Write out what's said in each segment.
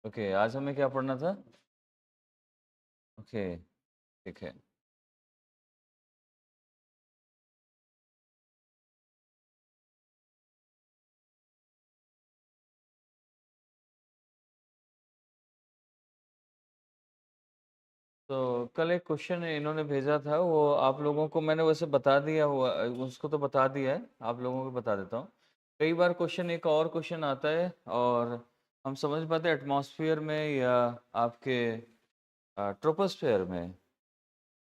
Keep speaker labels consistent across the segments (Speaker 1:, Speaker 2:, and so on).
Speaker 1: Okay, आज हमें क्या पढ़ना था? ओके, ठीक है। तो कल एक क्वेश्चन इन्होंने भेजा था, वो आप लोगों को मैंने वैसे बता दिया हुआ, उसको तो बता दिया है, आप लोगों को बता देता हूँ। कई बार क्वेश्चन एक और क्वेश्चन आता है और हम समझ पाते हैं एटमॉस्फेयर में या आपके ट्रोपोस्फेयर में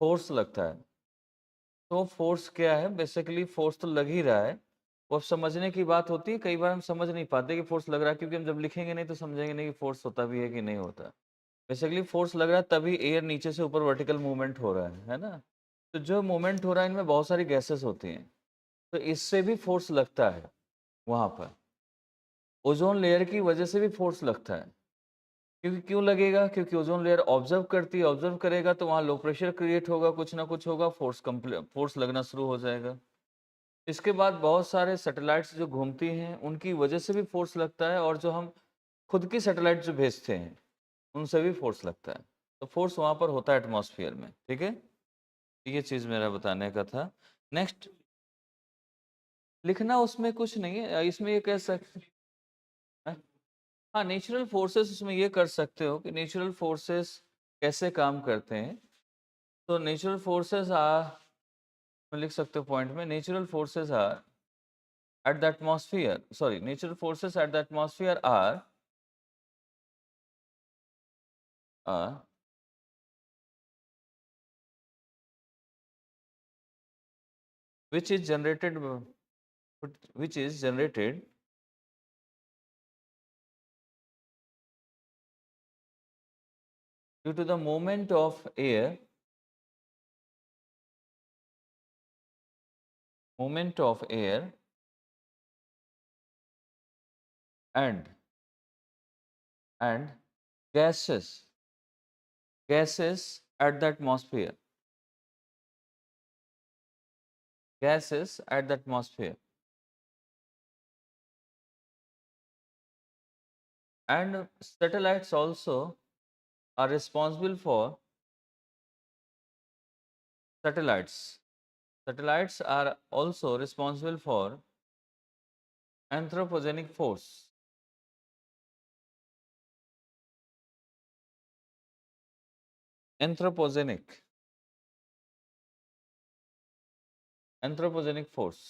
Speaker 1: फोर्स लगता है। तो फोर्स क्या है? बेसिकली फोर्स तो लग ही रहा है। वो अब समझने की बात होती है, कई बार हम समझ नहीं पाते कि फोर्स लग रहा है, क्योंकि हम जब लिखेंगे नहीं तो समझेंगे नहीं कि फोर्स होता भी है कि नहीं होता। बेसिकली फोर्स लग रहा है तभी एयर नीचे से ऊपर वर्टिकल मूवमेंट हो रहा है ना? तो जो मूवमेंट हो रहा है इनमें बहुत सारी गैसेस होती हैं, तो इससे भी फोर्स लगता है वहाँ पर। ओज़ोन लेयर की वजह से भी फोर्स लगता है। क्योंकि क्यों लगेगा? क्योंकि ओज़ोन लेयर ऑब्ज़र्व करती है, ऑब्ज़र्व करेगा तो वहाँ लो प्रेशर क्रिएट होगा, कुछ ना कुछ होगा, फोर्स लगना शुरू हो जाएगा। इसके बाद बहुत सारे सैटेलाइट्स जो घूमती हैं, उनकी वजह से भी फोर्स लगता है, और जो हम खुद की सैटेलाइट जो भेजते हैं, उनसे भी फोर्स लगता है। तो फोर्स वहाँ पर होता है एटमॉस्फेयर में, ठीक है? ये चीज़ मेरा बताने का था। नेक्स्ट, लिखना उसमें कुछ नहीं है, इसमें ये कह सकते हैं, हाँ, नेचुरल फोर्सेस उसमें ये कर सकते हो कि नेचुरल फोर्सेस कैसे काम करते हैं। तो नेचुरल फोर्सेस मैं लिख सकते हो पॉइंट में, natural forces are at the atmosphere, sorry, natural forces at the atmosphere are uh, which is generated which is generated due to the movement of air, movement of air and and gases, gases at the atmosphere, gases at the atmosphere. And satellites also are responsible for satellites. Satellites are also responsible for anthropogenic force. Anthropogenic, anthropogenic force.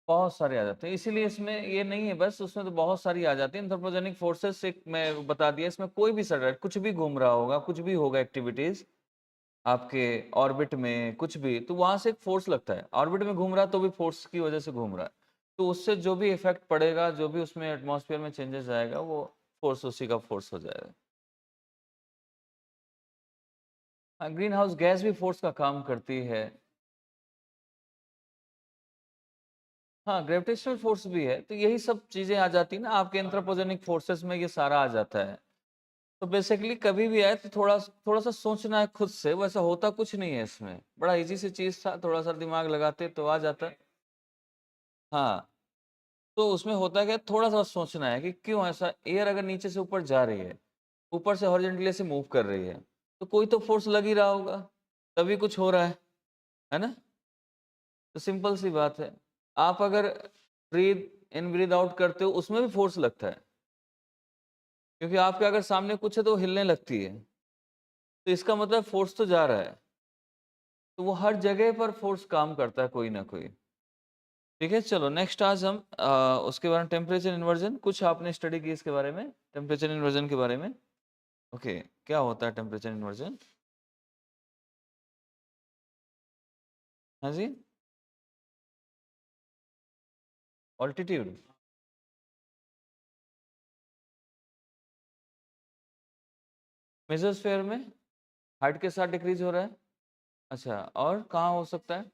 Speaker 1: बहुत सारे आ जाते हैं, इसीलिए इसमें ये नहीं है बस, उसमें तो बहुत सारी आ जाती है। एंथ्रोपोजेनिक फोर्सेस एक मैं बता दिया, इसमें कोई भी सैटेलाइट कुछ भी घूम रहा होगा, कुछ भी होगा एक्टिविटीज आपके ऑर्बिट में, कुछ भी, तो वहां से एक फोर्स लगता है। ऑर्बिट में घूम रहा है तो भी फोर्स की वजह से घूम रहा है, तो उससे जो भी इफेक्ट पड़ेगा, जो भी उसमें एटमॉस्फेयर में चेंजेस आएगा, वो फोर्स उसी का फोर्स हो जाएगा। हाँ, ग्रीन हाउस गैस भी फोर्स का काम करती है। हाँ, ग्रेविटेशनल फोर्स भी है, तो यही सब चीजें आ जाती है ना आपके एंथ्रोपोजेनिक फोर्सेस में, ये सारा आ जाता है। तो बेसिकली कभी भी आए तो थोड़ा थोड़ा सा सोचना है खुद से, वैसा होता कुछ नहीं है इसमें, बड़ा इजी सी चीज था, थोड़ा सा दिमाग लगाते तो आ जाता। हाँ, तो उसमें होता क्या है, थोड़ा सा सोचना है कि क्यों ऐसा, एयर अगर नीचे से ऊपर जा रही है, ऊपर से हॉरिजॉन्टली से मूव कर रही है, तो कोई तो फोर्स लग ही रहा होगा, तभी कुछ हो रहा है ना? तो सिंपल सी बात है, आप अगर ब्रीथ इन ब्रीथ आउट करते हो, उसमें भी फोर्स लगता है, क्योंकि आपके अगर सामने कुछ है तो वो हिलने लगती है, तो इसका मतलब फोर्स तो जा रहा है। तो वो हर जगह पर फोर्स काम करता है कोई ना कोई। ठीक है, चलो नेक्स्ट आज हम उसके बारे में, टेम्परेचर इन्वर्जन, कुछ आपने स्टडी की इसके बारे में, टेम्परेचर इन्वर्जन के बारे में? ओके, क्या होता है टेम्परेचर इन्वर्जन? हाँ जी, ऑल्टीट्यूड, मेसोस्फेयर में हाइट के साथ डिक्रीज हो रहा है। अच्छा, और कहाँ हो सकता है?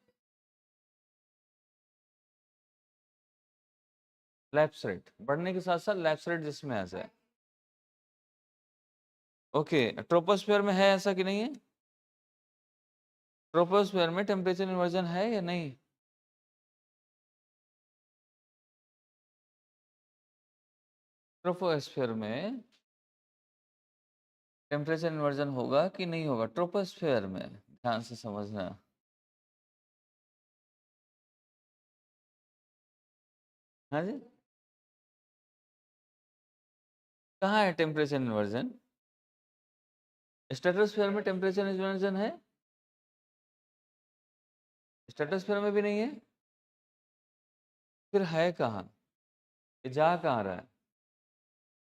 Speaker 1: लैप्स रेट बढ़ने के साथ साथ लैप्स रेट जिसमें आ जाए। ओके, ट्रोपोस्फेयर में है ऐसा कि नहीं है? ट्रोपोस्फेयर में टेम्परेचर इन्वर्जन है या नहीं? ट्रोपोस्फेयर में टेम्परेचर इन्वर्जन होगा कि नहीं होगा? ट्रोपोस्फेयर में, ध्यान से समझना। हाँ जी, कहाँ है टेम्परेचर इन्वर्जन? स्ट्रेटोस्फेयर में टेम्परेचर इन्वर्जन है? स्ट्रेटोस्फेयर में भी नहीं है? फिर है कहाँ? ये जा कहाँ रहा है?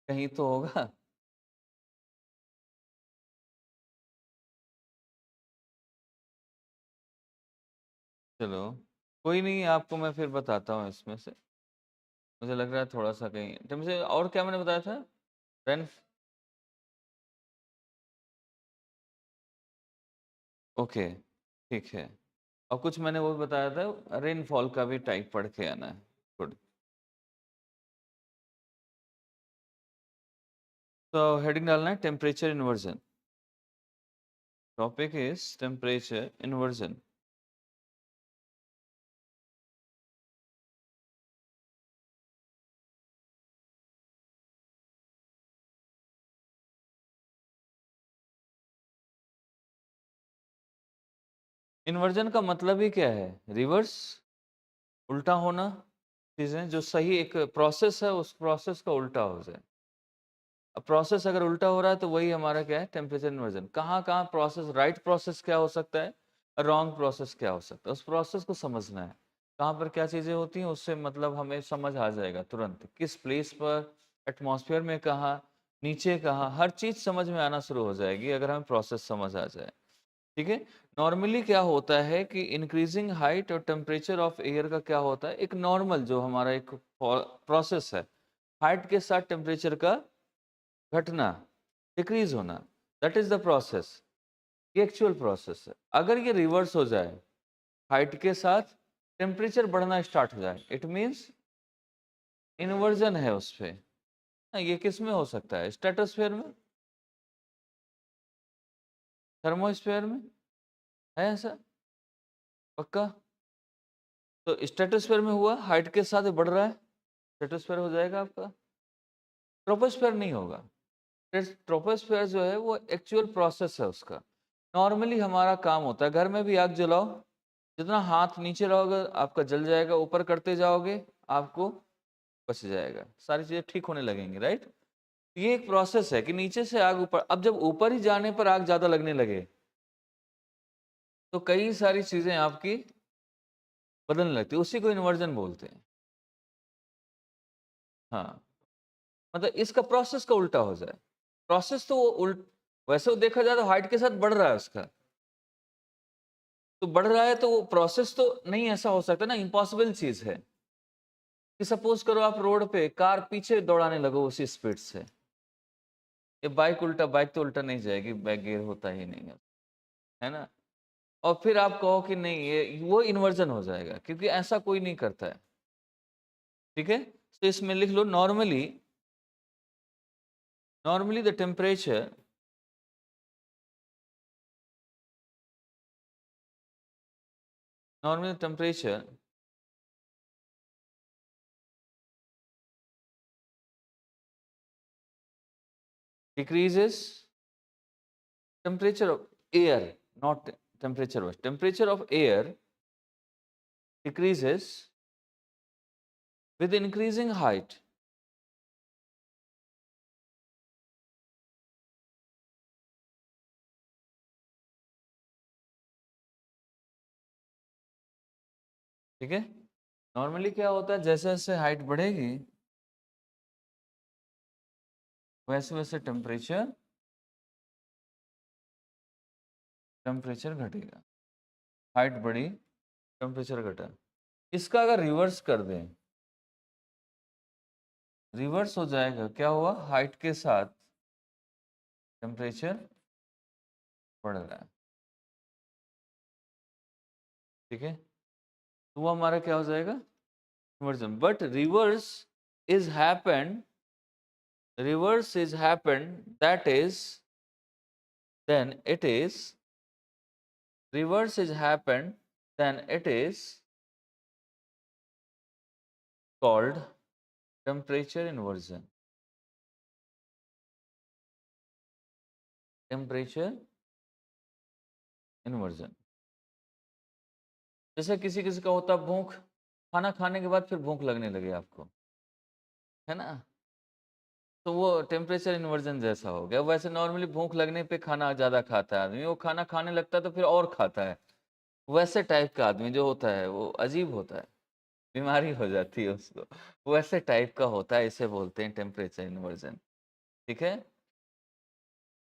Speaker 1: कहीं तो होगा। चलो, कोई नहीं, आपको मैं फिर बताता हूँ इसमें से। मुझे लग रहा है थोड़ा सा कहीं टेम्परेचर। और क्या मैंने बताया था? रेन, ओके, ठीक है। और कुछ मैंने वो भी बताया था, रेनफॉल का भी टाइप पढ़ के आना है। गुड। तो हेडिंग डालना है temperature inversion. Topic is temperature inversion. Inversion का मतलब ही क्या है? रिवर्स, उल्टा होना। चीजें जो सही एक प्रोसेस है, उस प्रोसेस का उल्टा हो जाए। अब प्रोसेस अगर उल्टा हो रहा है तो वही हमारा क्या है? Temperature inversion. कहाँ कहाँ प्रोसेस, राइट प्रोसेस क्या हो सकता है, रॉन्ग प्रोसेस क्या हो सकता है, उस प्रोसेस को समझना है। कहाँ पर क्या चीज़ें होती हैं, उससे मतलब हमें समझ आ जाएगा तुरंत, किस प्लेस पर, एटमॉस्फेयर में कहाँ, नीचे कहाँ, हर चीज़ समझ में आना शुरू हो जाएगी अगर हमें प्रोसेस समझ आ जाए। ठीक है। नॉर्मली क्या होता है कि इंक्रीजिंग हाइट और टेम्परेचर ऑफ एयर का क्या होता है, एक नॉर्मल जो हमारा एक प्रोसेस है, हाइट के साथ टेम्परेचर का घटना, डिक्रीज होना, दैट इज द प्रोसेस। ये एक्चुअल प्रोसेस है। अगर ये रिवर्स हो जाए, हाइट के साथ टेम्परेचर बढ़ना स्टार्ट हो जाए, इट मीन्स इन्वर्जन है उस पे। ये किस में हो सकता है? स्ट्रेटोस्फेयर में, थर्मोस्फेयर में है ऐसा? पक्का? तो स्ट्रेटोस्फेयर में हुआ, हाइट के साथ बढ़ रहा है, स्ट्रेटोस्फेयर हो जाएगा आपका। ट्रोपोस्फेयर नहीं होगा। ट्रोपोस्फेयर जो है वो एक्चुअल प्रोसेस है उसका। नॉर्मली हमारा काम होता है, घर में भी आग जलाओ, जितना हाथ नीचे रहोगे आपका जल जाएगा, ऊपर करते जाओगे आपको बच जाएगा, सारी चीजें ठीक होने लगेंगी, राइट। ये एक प्रोसेस है कि नीचे से आग ऊपर, अब जब ऊपर ही जाने पर आग ज्यादा लगने लगे तो कई सारी चीजें आपकी बदलने लगती है, उसी को इन्वर्जन बोलते हैं। हाँ, मतलब इसका प्रोसेस का उल्टा हो जाए। प्रोसेस तो वो उल्ट, वैसे वो देखा जाए तो हाइट के साथ बढ़ रहा है उसका, तो बढ़ रहा है तो वो प्रोसेस तो नहीं ऐसा हो सकता ना, इम्पॉसिबल चीज है। कि सपोज करो आप रोड पे कार पीछे दौड़ाने लगो उसी स्पीड से, ये बाइक उल्टा, बाइक तो उल्टा नहीं जाएगी, बैक गियर होता ही नहीं है ना। और फिर आप कहो कि नहीं, ये वो इन्वर्जन हो जाएगा, क्योंकि ऐसा कोई नहीं करता है। ठीक है, तो इसमें लिख लो normally, normally the temperature, normally the temperature decreases, temperature of air, not temperature was, temperature of air decreases with increasing height. ठीक है, नॉर्मली क्या होता है, जैसे जैसे हाइट बढ़ेगी वैसे वैसे टेम्परेचर टेम्परेचर घटेगा। हाइट बढ़ी, टेम्परेचर घटा। इसका अगर रिवर्स कर दें, रिवर्स हो जाएगा, क्या हुआ, हाइट के साथ टेम्परेचर बढ़ रहा है। ठीक है, तो वो हमारा क्या हो जाएगा, inversion. But reverse is happened, that is, then it is, reverse is happened, then it is called temperature inversion. Temperature inversion. जैसे किसी किसी का होता है भूख, खाना खाने के बाद फिर भूख लगने लगे आपको, है ना? तो वो टेम्परेचर इन्वर्जन जैसा हो गया। वैसे नॉर्मली भूख लगने पे खाना ज़्यादा खाता है आदमी, वो खाना खाने लगता है तो फिर और खाता है। वैसे टाइप का आदमी जो होता है वो अजीब होता है, बीमारी हो जाती है उसको। वैसे टाइप का होता है, इसे बोलते हैं टेम्परेचर इन्वर्जन। ठीक है?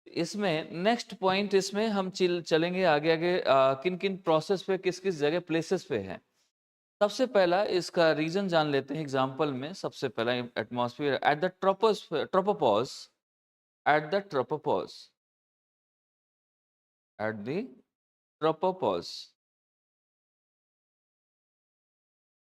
Speaker 1: इसमें नेक्स्ट पॉइंट, इसमें हम चलेंगे आगे आगे किन किन प्रोसेस पे, किस किस जगह प्लेसेस पे है। सबसे पहला इसका रीजन जान लेते हैं एग्जांपल में। सबसे पहला atmosphere eight the tropopause, eight the tropopause, eight the tropopause.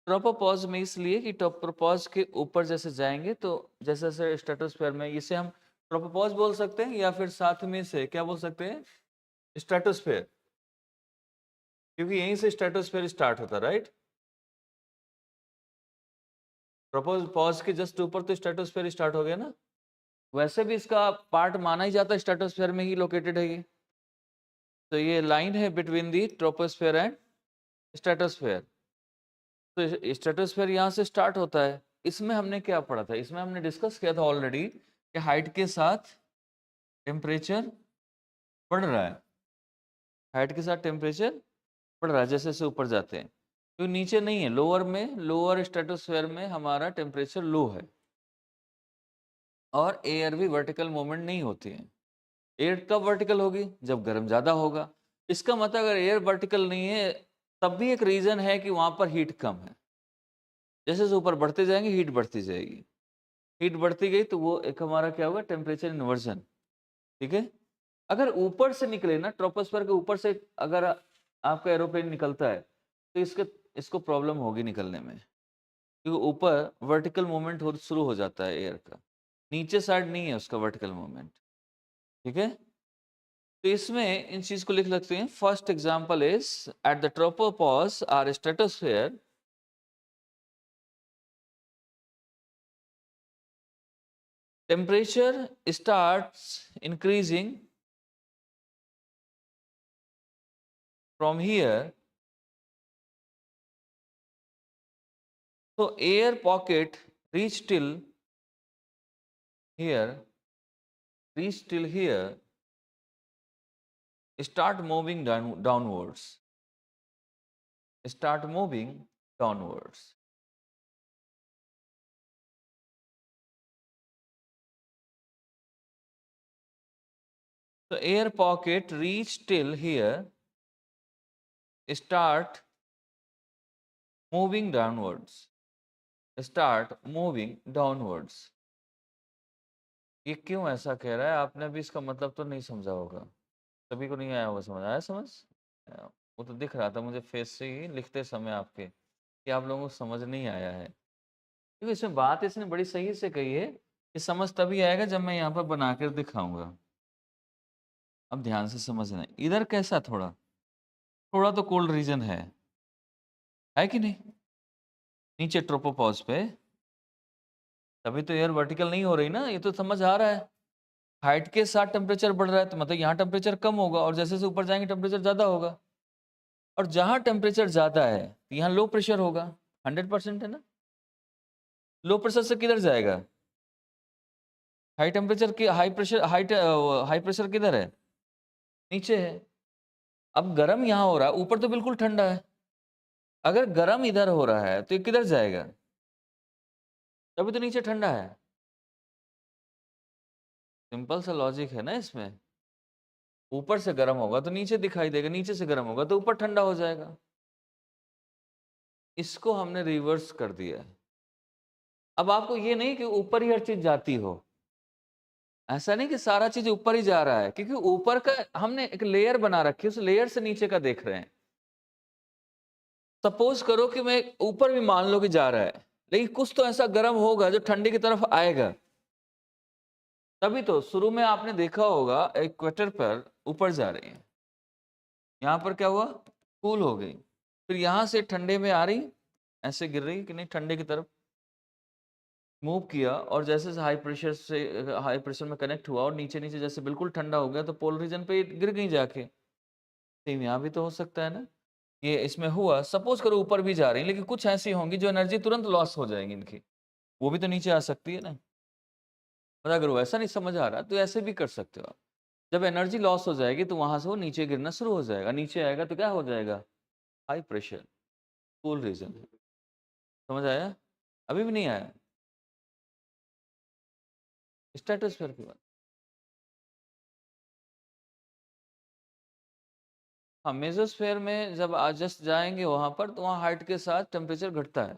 Speaker 1: Tropopause में इसलिए कि ट्रोपोपॉज के ऊपर जैसे जाएंगे तो जैसे जैसे स्ट्रेटोस्फेयर में, इसे हम ट्रोपोपॉज बोल सकते हैं या फिर साथ में से क्या बोल सकते हैं, स्ट्रेटोस्फेयर, क्योंकि यहीं से स्ट्रेटोस्फेयर स्टार्ट होता है, राइट? ट्रोपोपॉज के जस्ट ऊपर तो स्ट्रेटोस्फेयर स्टार्ट हो गया ना। वैसे भी इसका पार्ट माना ही जाता है, स्ट्रेटोस्फेयर में ही लोकेटेड है ये। तो ये लाइन है between the troposphere and stratosphere. तो स्ट्रेटोस्फेयर यहाँ से स्टार्ट होता है। इसमें हमने क्या पढ़ा था, इसमें हमने डिस्कस किया था ऑलरेडी कि हाइट के साथ टेम्परेचर बढ़ रहा है, हाइट के साथ टेम्परेचर बढ़ रहा है जैसे जैसे ऊपर जाते हैं। तो नीचे नहीं है, लोअर में, लोअर स्ट्रेटोस्फेयर में हमारा टेम्परेचर लो है और एयर भी वर्टिकल मूवमेंट नहीं होती है। एयर कब वर्टिकल होगी, जब गर्म ज़्यादा होगा। इसका मतलब अगर एयर वर्टिकल नहीं है तब भी एक रीज़न है कि वहाँ पर हीट कम है। जैसे जैसे ऊपर बढ़ते जाएंगे हीट बढ़ती जाएगी, हीट बढ़ती गई तो वो एक हमारा क्या होगा, टेम्परेचर इन्वर्जन। ठीक है? अगर ऊपर से निकले ना, ट्रोपोस्फेयर के ऊपर से अगर आपका एरोप्लेन निकलता है तो इसको प्रॉब्लम होगी निकलने में, क्योंकि ऊपर वर्टिकल मूवमेंट शुरू हो जाता है एयर का, नीचे साइड नहीं है उसका वर्टिकल मूवमेंट। ठीक है? तो इसमें इन चीज को लिख लगते हैं। First example is at the tropopause or stratosphere, temperature starts increasing from here. So air pocket reach till here, reach till here, start moving downwards, start moving downwards. So air pocket reach till here, start moving downwards, start moving downwards. ये क्यों ऐसा कह रहा है, आपने भी इसका मतलब तो नहीं समझा होगा, सभी को नहीं आया होगा समझ। आया समझ? वो तो दिख रहा था मुझे फेस से ही लिखते समय आपके कि आप लोगों को समझ नहीं आया है, क्योंकि इसमें बात इसने बड़ी सही से कही है कि समझ तभी आएगा जब मैं यहाँ पर बनाकर दिखाऊंगा। अब ध्यान से समझना, इधर कैसा थोड़ा थोड़ा तो कोल्ड रीजन है कि नहीं, नीचे ट्रोपोपॉज पे, तभी तो एयर वर्टिकल नहीं हो रही ना, ये तो समझ आ रहा है। हाइट के साथ टेम्परेचर बढ़ रहा है तो मतलब यहाँ टेम्परेचर कम होगा और जैसे जैसे ऊपर जाएंगे टेम्परेचर ज़्यादा होगा, और जहाँ टेम्परेचर ज़्यादा है यहाँ लो प्रेशर होगा। 100% है ना। लो प्रेशर से किधर जाएगा, हाई टेम्परेचर की हाई प्रेशर, हाई प्रेशर किधर है, नीचे है। अब गर्म यहाँ हो रहा है, ऊपर तो बिल्कुल ठंडा है। अगर गर्म इधर हो रहा है तो ये किधर जाएगा, तभी तो नीचे ठंडा है। सिंपल सा लॉजिक है ना इसमें। ऊपर से गर्म होगा तो नीचे दिखाई देगा, नीचे से गर्म होगा तो ऊपर ठंडा हो जाएगा। इसको हमने रिवर्स कर दिया है। अब आपको ये नहीं कि ऊपर ही हर चीज जाती हो, ऐसा नहीं कि सारा चीज ऊपर ही जा रहा है, क्योंकि ऊपर का हमने एक लेयर बना रखी है, उस लेयर से नीचे का देख रहे हैं। सपोज करो कि मैं ऊपर भी मान लो कि जा रहा है, लेकिन कुछ तो ऐसा गर्म होगा जो ठंडी की तरफ आएगा। तभी तो शुरू में आपने देखा होगा इक्वेटर पर ऊपर जा रही है, यहाँ पर क्या हुआ, कूल हो गई, फिर यहाँ से ठंडे में आ रही, ऐसे गिर रही कि नहीं ठंडे की तरफ। मूव किया और जैसे हाई प्रेशर से हाई प्रेशर में कनेक्ट हुआ और नीचे नीचे जैसे बिल्कुल ठंडा हो गया तो पोल रीजन पे गिर गई जाके। सेम यहाँ भी तो हो सकता है ना, ये इसमें हुआ, सपोज करो ऊपर भी जा रही है लेकिन कुछ ऐसी होंगी जो एनर्जी तुरंत लॉस हो जाएगी इनकी, वो भी तो नीचे आ सकती है ना। और अगर वो ऐसा नहीं समझ आ रहा तो ऐसे भी कर सकते हो आप। जब एनर्जी लॉस हो जाएगी तो वहां से वो नीचे गिरना शुरू हो जाएगा, नीचे आएगा तो क्या हो जाएगा, हाई प्रेशर, कूल रीजन। समझ आया? अभी भी नहीं आया? स्ट्रेटोस्फीयर की बात। हाँ, मेसोस्फेयर में जब जस्ट जाएंगे वहां पर तो वहाँ हाइट के साथ टेम्परेचर घटता है।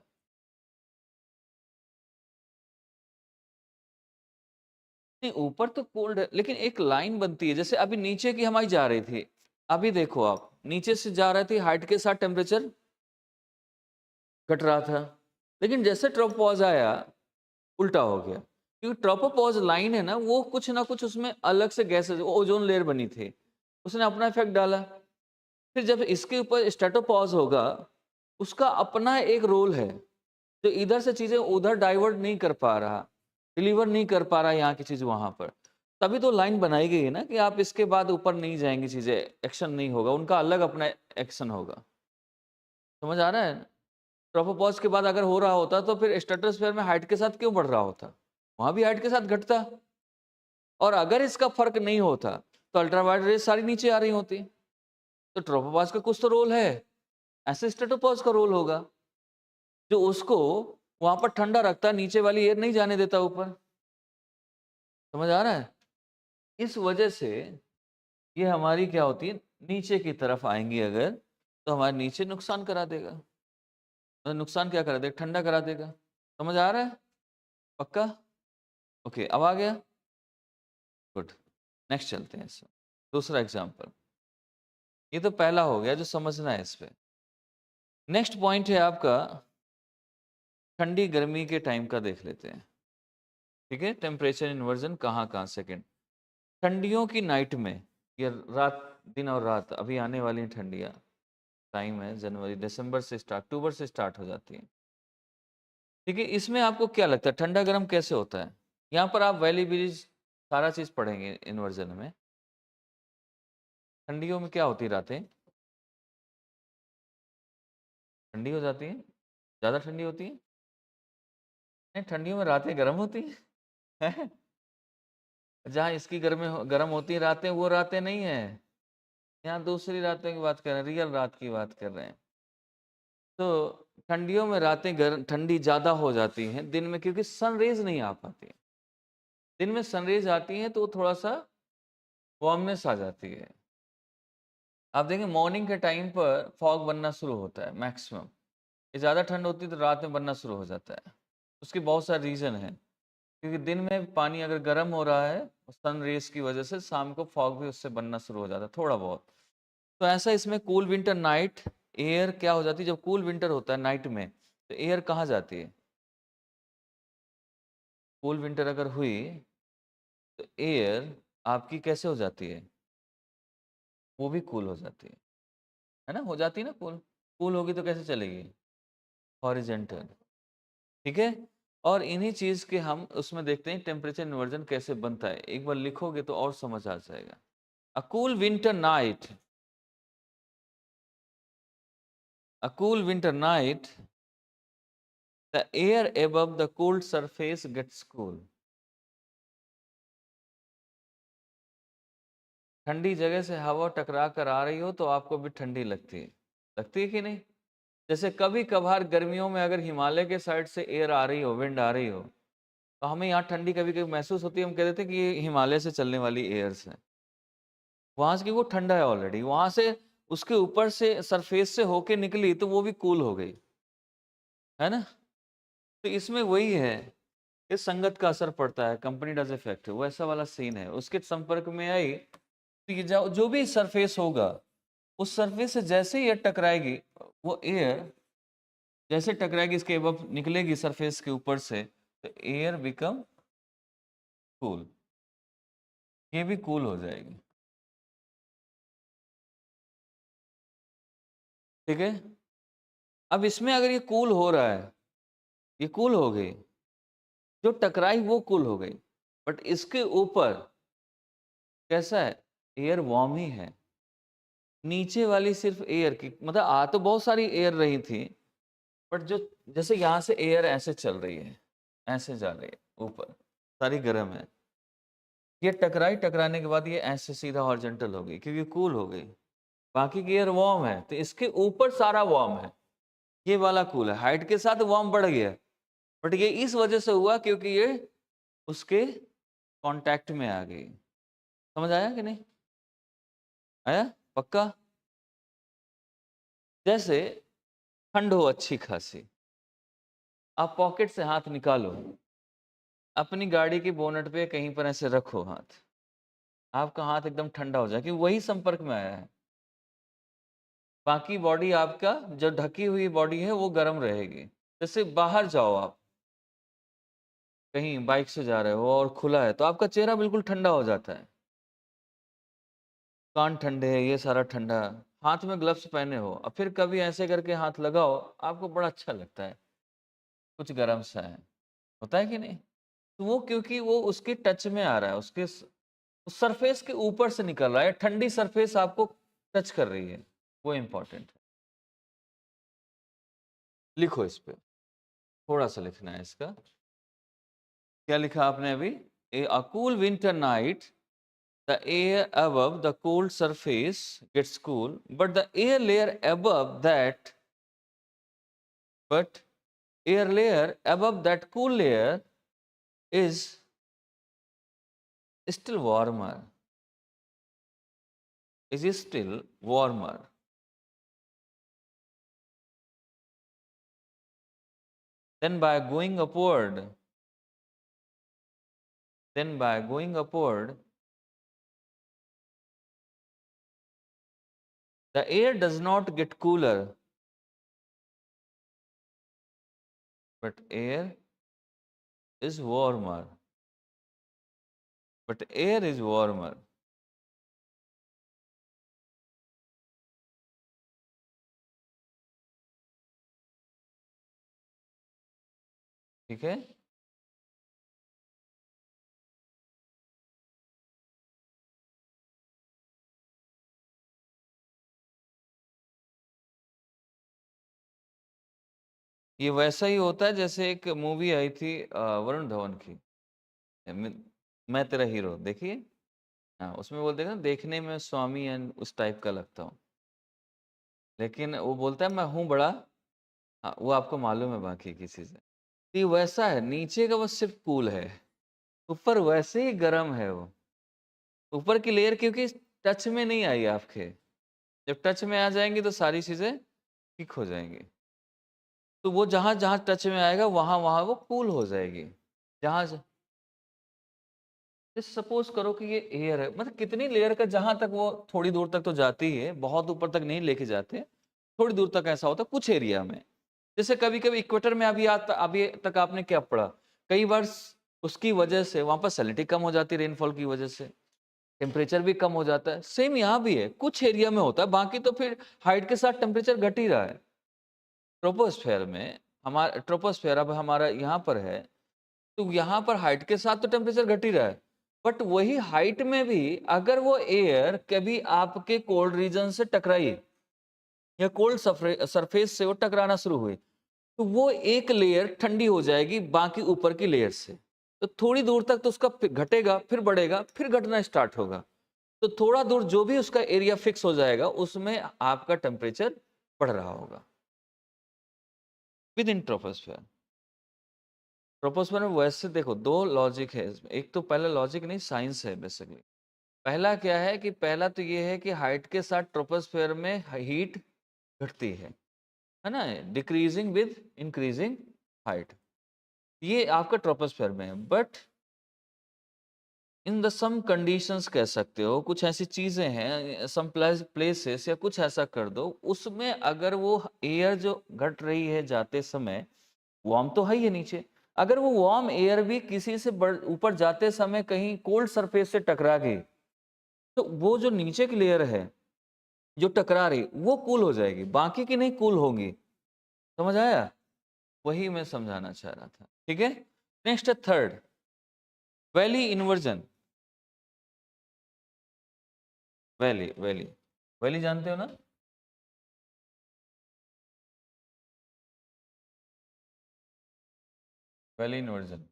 Speaker 1: नहीं, ऊपर तो कोल्ड है लेकिन एक लाइन बनती है, जैसे अभी नीचे की हमारी जा रही थी, अभी देखो आप नीचे से जा रही थी, हाइट के साथ टेम्परेचर घट रहा था, लेकिन जैसे ट्रोपोपॉज आया उल्टा हो गया, क्योंकि ट्रोपोपॉज लाइन है ना कुछ उसमें अलग से गैसेज, ओजोन लेयर बनी थी, उसने अपना इफेक्ट डाला। फिर जब इसके ऊपर स्ट्रेटोपॉज होगा, उसका अपना एक रोल है, तो इधर से चीजें उधर डाइवर्ट नहीं कर पा रहा, डिलीवर नहीं कर पा रहा यहाँ की चीज वहां पर, तभी तो लाइन बनाई गई है ना कि आप इसके बाद ऊपर नहीं जाएंगे, चीजें एक्शन नहीं होगा, उनका अलग अपना एक्शन होगा। समझ आ रहा है? ट्रोपोपॉज के बाद अगर हो रहा होता तो फिर स्ट्रेटोस्फेयर में हाइट के साथ क्यों बढ़ रहा होता, वहां भी हाइट के साथ घटता। और अगर इसका फर्क नहीं होता तो अल्ट्रावायलेट रेज सारी नीचे आ रही होती, तो ट्रोपोपॉज का कुछ तो रोल है, ऐसे स्ट्रेटोपॉज का रोल होगा जो उसको वहां पर ठंडा रखता है, नीचे वाली एयर नहीं जाने देता ऊपर। समझ आ रहा है? इस वजह से ये हमारी क्या होती है, नीचे की तरफ आएंगी अगर, तो हमारे नीचे नुकसान करा देगा, मतलब नुकसान क्या करा देगा, ठंडा करा देगा। समझ आ रहा है? पक्का? ओके, अब आ गया, गुड। नेक्स्ट चलते हैं इसमें, दूसरा एग्जाम्पल। ये तो पहला हो गया जो समझना है इस पे। नेक्स्ट पॉइंट है आपका ठंडी गर्मी के टाइम का, देख लेते हैं। ठीक है, टेम्परेचर इन्वर्जन कहाँ कहाँ, सेकेंड। ठंडियों की नाइट में, ये रात, दिन और रात, अभी आने वाली ठंडियाँ, टाइम है जनवरी दिसंबर से स्टार्ट, अक्टूबर से स्टार्ट हो जाती है। ठीक है, इसमें आपको क्या लगता है ठंडा गर्म कैसे होता है? यहाँ पर आप वैली ब्रिज सारा चीज पढ़ेंगे इन्वर्जन में। ठंडियों में क्या होती है, रातें ठंडी हो जाती है, ज्यादा ठंडी होती है। नहीं, ठंडियों में रातें गर्म होती हैं। जहाँ इसकी गर्म होती है रातें, वो रातें नहीं है, यहाँ दूसरी रातों की बात कर रहे हैं, रियल रात की बात कर रहे हैं। तो ठंडियों में रातें गर्म ठंडी ज्यादा हो जाती हैं दिन में, क्योंकि सनरेज नहीं आ पाती। दिन में सनरेज आती हैं तो थोड़ा सा वार्मनेस आ जाती है। आप देखें मॉर्निंग के टाइम पर फॉग बनना शुरू होता है मैक्सिमम, ये ज़्यादा ठंड होती है तो रात में बनना शुरू हो जाता है। उसके बहुत सारे रीज़न हैं, क्योंकि दिन में पानी अगर गर्म हो रहा है सन रेज की वजह से, शाम को फॉग भी उससे बनना शुरू हो जाता है थोड़ा बहुत। तो ऐसा इसमें कूल विंटर नाइट, एयर क्या हो जाती है जब कूल विंटर होता है नाइट में, तो एयर कहाँ जाती है, कूल विंटर अगर हुई तो एयर आपकी कैसे हो जाती है, वो भी कूल हो जाती है ना, हो जाती है ना कूल। कूल होगी तो कैसे चलेगी, हॉरिजेंटल। ठीक है, और इन्हीं चीज के हम उसमें देखते हैं टेम्परेचर इन्वर्जन कैसे बनता है, एक बार लिखोगे तो और समझ आ जाएगा। A cool winter night, a cool winter night, the air above the cooled surface gets cool। ठंडी जगह से हवा टकरा कर आ रही हो तो आपको भी ठंडी लगती है कि नहीं? जैसे कभी कभार गर्मियों में अगर हिमालय के साइड से एयर आ रही हो, विंड आ रही हो, तो हमें यहाँ ठंडी कभी कभी महसूस होती है, हम कह देते हैं कि ये हिमालय से चलने वाली एयर्स है, वहां से, कि वो ठंडा है ऑलरेडी, वहां से उसके ऊपर से सरफेस से होके निकली तो वो भी कूल हो गई, है ना। तो इसमें वही है, इस संगत का असर पड़ता है, कंपनी डज इफेक्ट, वो ऐसा वाला सीन है। उसके संपर्क में आई तो ये जो भी सरफेस होगा, उस सरफेस से जैसे ही एयर टकराएगी, वो एयर जैसे टकराएगी इसके अब निकलेगी सरफेस के ऊपर से, तो एयर बिकम कूल, ये भी कूल हो जाएगी। ठीक है, अब इसमें अगर ये कूल हो रहा है, ये कूल हो गई, जो टकराई वो कूल हो गई, बट इसके ऊपर कैसा है, एयर वार्म ही है, नीचे वाली सिर्फ एयर की, मतलब आ तो बहुत सारी एयर रही थी, बट जो जैसे यहाँ से एयर ऐसे चल रही है, ऐसे जा रही है ऊपर, सारी गर्म है, ये टकराई, टकराने के बाद ये ऐसे सीधा हॉरिजॉन्टल हो गई क्योंकि कूल हो गई, बाकी की एयर वार्म है, तो इसके ऊपर सारा वार्म है, ये वाला कूल है, हाइट के साथ वार्म बढ़ गया, बट ये इस वजह से हुआ क्योंकि ये उसके कांटेक्ट में आ गई। समझ आया कि नहीं आया? पक्का? जैसे ठंड हो अच्छी खासी, आप पॉकेट से हाथ निकालो, अपनी गाड़ी की बोनट पे कहीं पर ऐसे रखो हाथ, आपका हाथ एकदम ठंडा हो जाए क्योंकि वही संपर्क में आया है, बाकी बॉडी आपका जो ढकी हुई बॉडी है वो गर्म रहेगी। जैसे बाहर जाओ आप, कहीं बाइक से जा रहे हो और खुला है तो आपका चेहरा बिल्कुल ठंडा हो जाता है, कान ठंडे है, ये सारा ठंडा, हाथ में ग्लव्स पहने हो और फिर कभी ऐसे करके हाथ लगाओ, आपको बड़ा अच्छा लगता है, कुछ गर्म सा है, होता है कि नहीं? तो वो क्योंकि वो उसके टच में आ रहा है, उसके सरफेस के ऊपर से निकल रहा है, ठंडी सरफेस आपको टच कर रही है, वो इंपॉर्टेंट है। लिखो इस पे, थोड़ा सा लिखना है इसका। क्या लिखा आपने अभी? A cool winter night, the air above the cold surface gets cool, but the air layer above that, but air layer above that cool layer is still warmer, is still warmer. Then by going upward, then by going upward, the air does not get cooler, but air is warmer. But air is warmer. ठीक है? ये वैसा ही होता है जैसे एक movie आई थी वरुण धवन की, मैं मैं तेरा हीरो, देखिए। हाँ, उसमें बोलते हैं ना, देखने में स्वामी एंड उस टाइप का लगता हूँ, लेकिन वो बोलता है मैं हूँ बड़ा। हाँ, वो आपको मालूम है बाकी किसी से। तो ये वैसा है, नीचे का बस सिर्फ कूल है, ऊपर वैसे ही गर्म है वो। ऊपर की लेयर क्योंकि टच में नहीं आई आपके, जब टच में आ जाएंगी तो सारी चीजें ठीक हो जाएंगी। तो वो जहां जहां टच में आएगा वहां वहां वो कूल हो जाएगी। जहां सपोज करो कि ये एयर है, मतलब कितनी लेयर का, जहां तक वो थोड़ी दूर तक तो जाती है, बहुत ऊपर तक नहीं लेके जाते, थोड़ी दूर तक ऐसा होता है कुछ एरिया में। जैसे कभी कभी इक्वेटर में अभी तक आपने क्या पढ़ा, कई बार उसकी वजह से वहां पर सैलिनिटी कम हो जाती है, रेनफॉल की वजह से टेम्परेचर भी कम हो जाता है। सेम यहाँ भी है, कुछ एरिया में होता है, बाकी तो फिर हाइट के साथ टेम्परेचर घट ही रहा है। ट्रोपोस्फेयर में, हमारा ट्रोपोस्फेयर अब हमारा यहाँ पर है, तो यहाँ पर हाइट के साथ तो टेम्परेचर घट ही रहा है, बट वही हाइट में भी अगर वो एयर कभी आपके कोल्ड रीजन से टकराई या कोल्ड सरफेस से वो टकराना शुरू हुई, तो वो एक लेयर ठंडी हो जाएगी बाकी ऊपर की लेयर से। तो थोड़ी दूर तक तो उसका घटेगा, फिर बढ़ेगा, फिर घटना स्टार्ट होगा। तो थोड़ा दूर जो भी उसका एरिया फिक्स हो जाएगा उसमें आपका टेम्परेचर बढ़ रहा होगा विद इन ट्रोपोस्फेयर। ट्रोपोस्फेयर में वैसे देखो दो लॉजिक है इसमें, एक तो पहला लॉजिक नहीं, साइंस है बेसिकली। पहला क्या है कि पहला तो ये है कि हाइट के साथ ट्रोपोस्फेयर में हीट घटती है ना, डिक्रीजिंग विद इंक्रीजिंग हाइट, ये आपका ट्रोपोस्फेयर में है। But in the some conditions कह सकते हो, कुछ ऐसी चीजें हैं, सम प्लेसेस या कुछ ऐसा कर दो, उसमें अगर वो एयर जो घट रही है जाते समय, वार्म तो है ही है नीचे, अगर वो वार्म एयर भी किसी से ऊपर जाते समय कहीं कोल्ड सरफेस से टकरा गई, तो वो जो नीचे की लेयर है जो टकरा रही वो कूल हो जाएगी, बाकी की नहीं कूल होगी। समझ आया? वही मैं समझाना चाह रहा था। ठीक है, नेक्स्ट है third, valley inversion. Valley valley valley जानते हो ना? वैली इन्वर्जन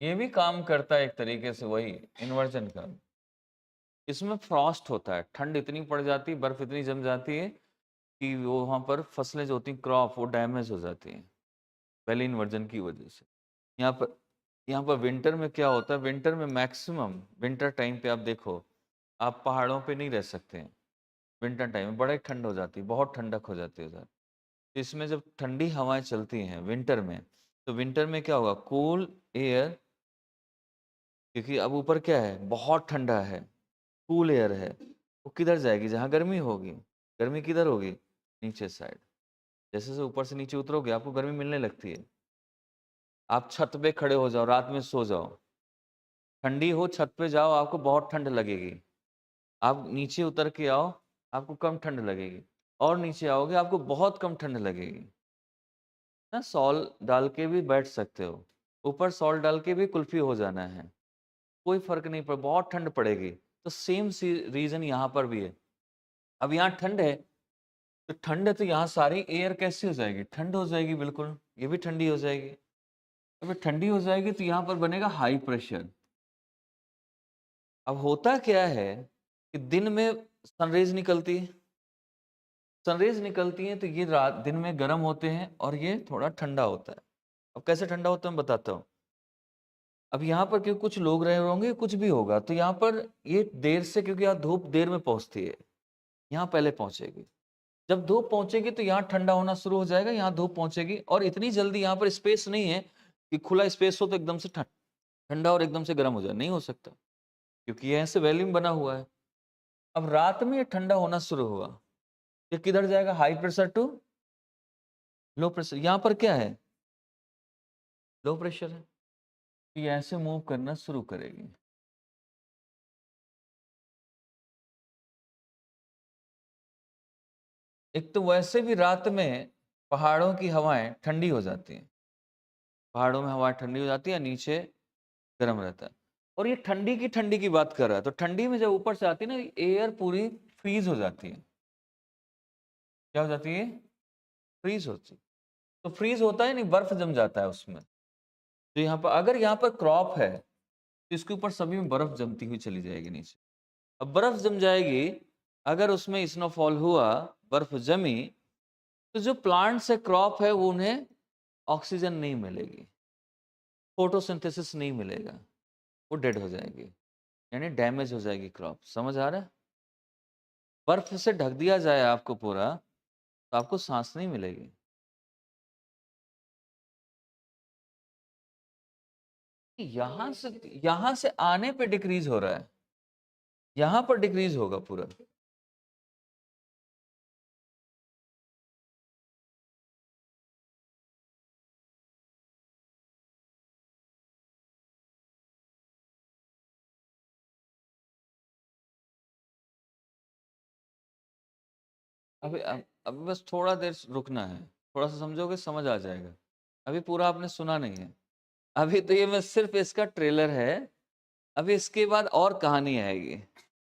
Speaker 1: ये भी काम करता है एक तरीके से वही इन्वर्जन का। इसमें फ्रॉस्ट होता है, ठंड इतनी पड़ जाती है, बर्फ इतनी जम जाती है कि वो वहाँ पर फसलें जो होती हैं, क्रॉप, वो डैमेज हो जाती हैं वैली इन्वर्जन की वजह से। यहाँ पर विंटर में क्या होता है, विंटर में मैक्सिमम विंटर टाइम पे आप देखो, आप पहाड़ों पे नहीं रह सकते हैं। विंटर टाइम में बड़ा ही ठंड हो जाती है, बहुत ठंडक हो जाती है उधर। तो इसमें जब ठंडी हवाएं चलती हैं विंटर में, तो विंटर में क्या होगा, कूल एयर, क्योंकि अब ऊपर क्या है, बहुत ठंडा है, कूल एयर है, वो किधर जाएगी, जहाँ गर्मी होगी। गर्मी किधर होगी, नीचे साइड। जैसे जैसे ऊपर से नीचे उतरोगे आपको गर्मी मिलने लगती है। आप छत पे खड़े हो जाओ, रात में सो जाओ, ठंडी हो, छत पे जाओ, आपको बहुत ठंड लगेगी। आप नीचे उतर के आओ, आपको कम ठंड लगेगी, और नीचे आओगे आपको बहुत कम ठंड लगेगी ना। सॉल डाल के भी बैठ सकते हो, ऊपर सॉल डाल के भी कुल्फी हो जाना है, कोई फर्क नहीं पड़, बहुत ठंड पड़ेगी। तो सेम सी रीजन यहाँ पर भी है। अब यहाँ ठंड है, तो ठंड है तो यहाँ सारी एयर कैसी हो जाएगी, ठंड हो जाएगी, बिल्कुल ये भी ठंडी हो जाएगी। अब ठंडी हो जाएगी तो यहाँ पर बनेगा हाई प्रेशर। अब होता क्या है कि दिन में सनरेज निकलती है, सनरेज निकलती है तो ये रात दिन में गर्म होते हैं और ये थोड़ा ठंडा होता है। अब कैसे ठंडा होता है मैं बताता हूँ। अब यहाँ पर क्योंकि कुछ लोग रहे होंगे, कुछ भी होगा, तो यहाँ पर ये देर से, क्योंकि यहाँ धूप देर में पहुंचती है, यहाँ पहले पहुंचेगी। जब धूप पहुंचेगी तो यहाँ ठंडा होना शुरू हो जाएगा, यहाँ धूप पहुंचेगी, और इतनी जल्दी यहाँ पर स्पेस नहीं है कि खुला स्पेस हो तो एकदम से ठंडा और एकदम से गर्म हो जाए, नहीं हो सकता, क्योंकि ये ऐसे वैल्यूम बना हुआ है। अब रात में ये ठंडा होना शुरू हुआ, ये किधर जाएगा, high pressure to low pressure. यहाँ पर क्या है, लो प्रेशर है, तो ये ऐसे मूव करना शुरू करेगी। एक तो वैसे भी रात में पहाड़ों की हवाएं ठंडी हो जाती हैं, पहाड़ों में हवा ठंडी हो जाती है, नीचे गर्म रहता है। और ये ठंडी की बात कर रहा है, तो ठंडी में जब ऊपर से आती है ना, एयर पूरी फ्रीज हो जाती है। क्या हो जाती है, फ्रीज होती है। तो फ्रीज होता है नहीं, बर्फ जम जाता है उसमें। तो यहाँ पर अगर यहाँ पर क्रॉप है तो इसके ऊपर सभी में बर्फ जमती हुई चली जाएगी नीचे। अब बर्फ जम जाएगी, अगर उसमें स्नोफॉल हुआ, बर्फ जमी, तो जो प्लांट्स है, क्रॉप है, वो उन्हें ऑक्सीजन नहीं मिलेगी, फोटोसिंथेसिस नहीं मिलेगा, वो डेड हो जाएगी, यानी डैमेज हो जाएगी क्रॉप। समझ आ रहा है? बर्फ से ढक दिया जाए आपको पूरा, तो आपको सांस नहीं मिलेगी। यहां से आने पे डिक्रीज हो रहा है, यहां पर डिक्रीज होगा पूरा। अब बस थोड़ा देर रुकना है, थोड़ा सा समझोगे समझ आ जाएगा। अभी पूरा आपने सुना नहीं है, अभी तो ये मैं सिर्फ इसका ट्रेलर है, अभी इसके बाद और कहानी आएगी।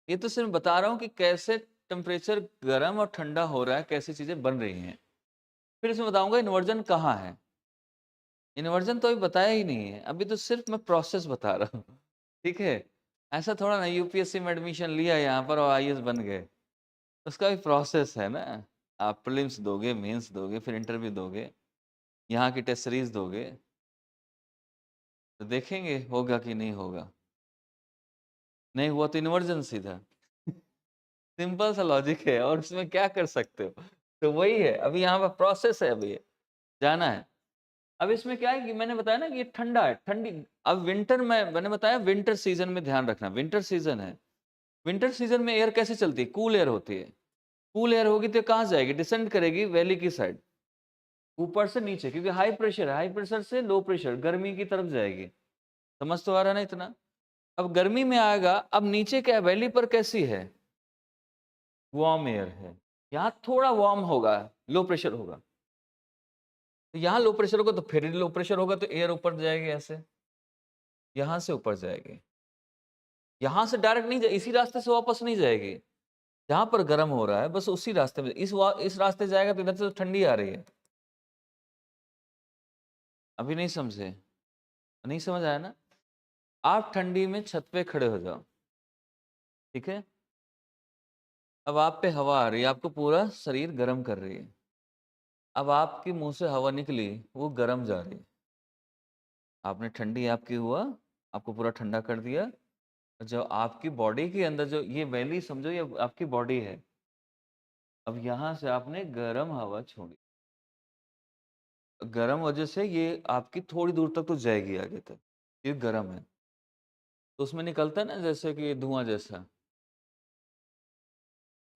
Speaker 1: ये तो सिर्फ बता रहा हूँ कि कैसे टेम्परेचर गर्म और ठंडा हो रहा है, कैसी चीजें बन रही हैं। फिर इसमें बताऊंगा इन्वर्जन कहाँ है। इन्वर्जन तो अभी बताया ही नहीं है, अभी तो सिर्फ मैं प्रोसेस बता रहा हूँ। ठीक है, ऐसा थोड़ा ना यूपीएससी में एडमिशन लिया यहाँ पर और आईएएस बन गए, उसका भी प्रोसेस है ना। आप प्रीलिम्स दोगे, मेंस दोगे, फिर इंटरव्यू दोगे, यहाँ की टेस्ट सीरीज दोगे, तो देखेंगे होगा कि नहीं होगा। नहीं हुआ तो इन्वर्जन सीधा। सिंपल सा लॉजिक है, और उसमें क्या कर सकते हो। तो वही है, अभी यहाँ पर प्रोसेस है, अभी जाना है। अब इसमें क्या है कि मैंने बताया ना कि ये ठंडा है, ठंडी। अब विंटर में मैंने बताया, विंटर सीजन में ध्यान रखना, विंटर सीजन है, विंटर सीजन में एयर कैसे चलती है, कूल एयर होती है। कूल एयर होगी तो कहाँ जाएगी, डिसेंड करेगी वैली की साइड, ऊपर से नीचे, क्योंकि हाई प्रेशर है, हाई प्रेशर से लो प्रेशर, गर्मी की तरफ जाएगी। समझ तो आ रहा ना इतना। अब गर्मी में आएगा, अब नीचे क्या, वैली पर कैसी है, वार्म एयर है, यहाँ थोड़ा वार्म होगा, लो प्रेशर होगा। तो यहाँ लो प्रेशर होगा तो फिर लो प्रेशर होगा तो एयर ऊपर जाएगी, ऐसे यहाँ से ऊपर जाएगी, यहाँ से डायरेक्ट नहीं इसी रास्ते से वापस नहीं जाएगी, जहाँ पर गर्म हो रहा है बस उसी रास्ते में, इस रास्ते जाएगा तो इधर से तो ठंडी आ रही है। अभी नहीं समझे? नहीं समझ आया ना? आप ठंडी में छत पे खड़े हो जाओ, ठीक है? अब आप पे हवा आ रही है, आपको पूरा शरीर गर्म कर रही है। अब आपके मुंह से हवा निकली, वो गर्म जा रही है। आपने ठंडी आपकी हुआ, आपको पूरा ठंडा कर दिया। जो आपकी बॉडी के अंदर जो ये वैली समझो, ये आपकी बॉडी है। अब यहाँ से आपने गर्म हवा छोड़ी, गर्म वजह से ये आपकी थोड़ी दूर तक तो जाएगी आगे तक, ये गर्म है। तो उसमें निकलता है ना जैसे कि धुआं जैसा,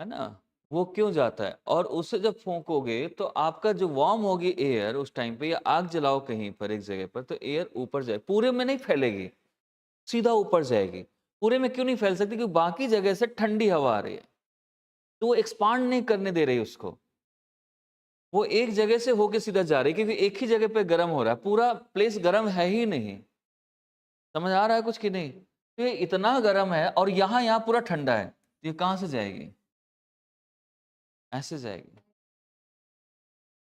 Speaker 1: है ना? वो क्यों जाता है? और उसे जब फूंकोगे तो आपका जो वार्म होगी एयर उस टाइम पे, या आग जलाओ कहीं पर एक जगह पर, तो एयर ऊपर जाए, पूरे में नहीं फैलेगी, सीधा ऊपर जाएगी। पूरे में क्यों नहीं फैल सकती? क्योंकि बाकी जगह से ठंडी हवा आ रही है, तो वो एक्सपांड नहीं करने दे रही उसको। वो एक जगह से होके सीधा जा रही है, क्योंकि एक ही जगह पे गर्म हो रहा है, पूरा प्लेस गर्म है ही नहीं। समझ आ रहा है कुछ कि नहीं? तो ये इतना गर्म है और यहाँ पूरा ठंडा है, तो ये कहाँ से जाएगी? ऐसे जाएगी,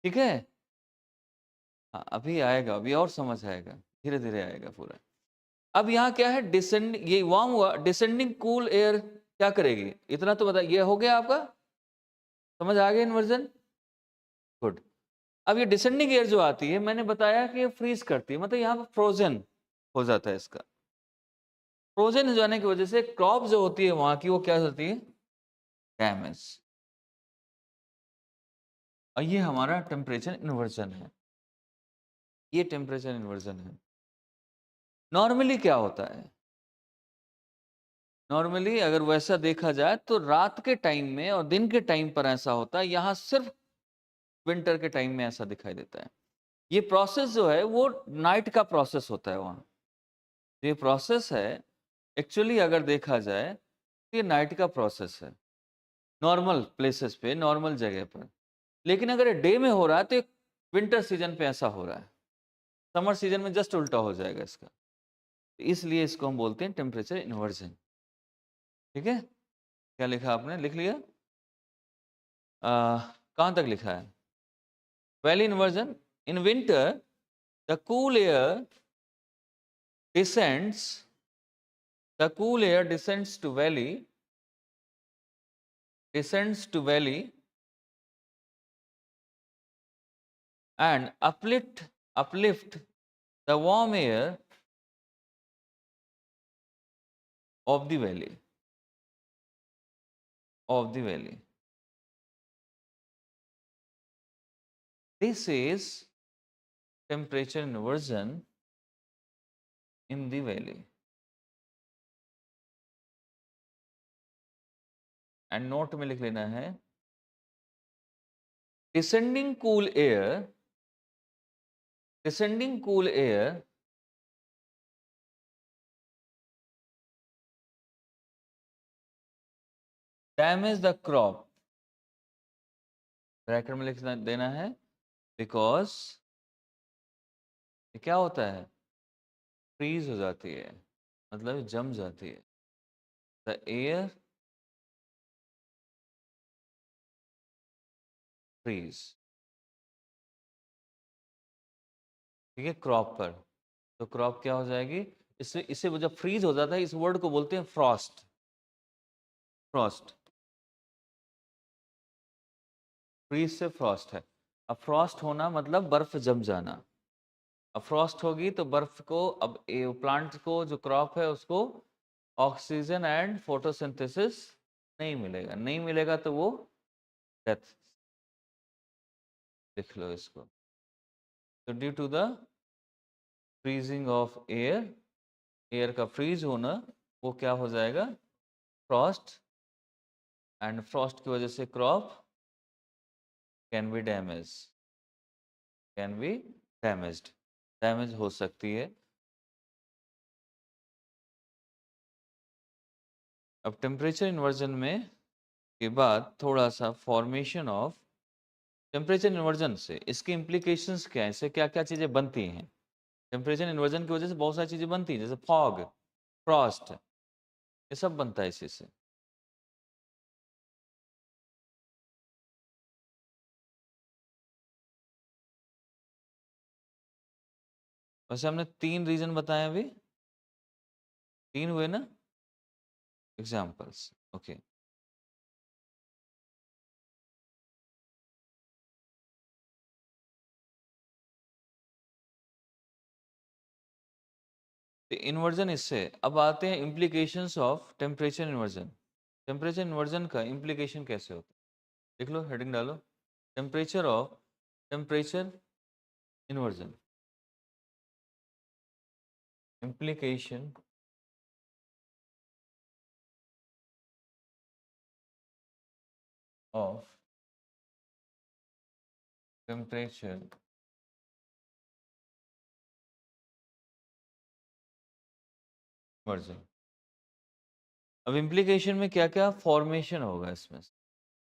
Speaker 1: ठीक है? हाँ, अभी आएगा, अभी और समझ आएगा, धीरे धीरे आएगा पूरा। अब यहाँ क्या है? डिसेंड, ये वार्म हुआ, डिसेंडिंग कूल एयर क्या करेगी? इतना तो बता, ये हो गया आपका, समझ आ गया इन्वर्जन? गुड। अब ये डिसेंडिंग एयर जो आती है, मैंने बताया कि ये फ्रीज करती है, मतलब यहाँ पर फ्रोजन हो जाता है इसका। फ्रोजन हो जाने की वजह से क्रॉप जो होती है वहां की, वो क्या होती है? डैमेज। और ये हमारा टेम्परेचर इन्वर्जन है, ये टेम्परेचर इन्वर्जन है। नॉर्मली क्या होता है? नॉर्मली अगर वैसा देखा जाए तो रात के टाइम में और दिन के टाइम पर ऐसा होता है, यहाँ सिर्फ विंटर के टाइम में ऐसा दिखाई देता है। ये प्रोसेस जो है वो नाइट का प्रोसेस होता है वहाँ। ये प्रोसेस है एक्चुअली अगर देखा जाए तो ये नाइट का प्रोसेस है नॉर्मल प्लेसेस पे, नॉर्मल जगह पर। लेकिन अगर डे में हो रहा है तो विंटर सीजन पे ऐसा हो रहा है, समर सीजन में जस्ट उल्टा हो जाएगा इसका। तो इसलिए इसको हम बोलते हैं टेम्परेचर इन्वर्जन, ठीक है? क्या लिखा आपने, लिख लिया? कहाँ तक लिखा है? Valley inversion. In winter the cool air descends, the cool air descends to valley, and uplift the warm air of the valley, This is temperature inversion in the valley. And note में लिख लेना है, descending cool air damage the crop, bracket में लिख देना है, because क्या होता है? फ्रीज हो जाती है, मतलब जम जाती है। द एयर फ्रीज, ठीक है, क्रॉप पर। तो क्रॉप क्या हो जाएगी? इससे इसे जब फ्रीज हो जाता है, इस वर्ड को बोलते हैं फ्रॉस्ट। फ्रीज से फ्रॉस्ट है। अब फ्रॉस्ट होना मतलब बर्फ जम जाना। अब फ्रॉस्ट होगी तो बर्फ को, अब प्लांट को, जो क्रॉप है उसको ऑक्सीजन एंड फोटोसिंथेसिस नहीं मिलेगा तो वो डेथ। लिख लो इसको। तो due to the freezing of air का फ्रीज होना, वो क्या हो जाएगा? फ्रॉस्ट। एंड फ्रॉस्ट की वजह से क्रॉप कैन बी डैमेज हो सकती है। अब टेम्परेचर इन्वर्जन में के बाद थोड़ा सा फॉर्मेशन ऑफ टेम्परेचर इन्वर्जन से इसके इम्प्लीकेशंस क्या है, इससे क्या क्या चीज़ें बनती हैं। टेम्परेचर इन्वर्जन की वजह से बहुत सारी चीज़ें बनती हैं, जैसे फॉग, फ्रॉस्ट, ये सब बनता है इसी से। वैसे हमने 3 रीज़न बताए अभी, 3 हुए ना एग्ज़ाम्पल्स? ओके। तो इन्वर्जन इससे, अब आते हैं implications of temperature inversion. Temperature inversion का इम्प्लीकेशन कैसे होता है? लिख लो, हेडिंग डालो, temperature inversion, implication of temperature inversion। अब इम्प्लीकेशन में क्या क्या फॉर्मेशन होगा इसमें से?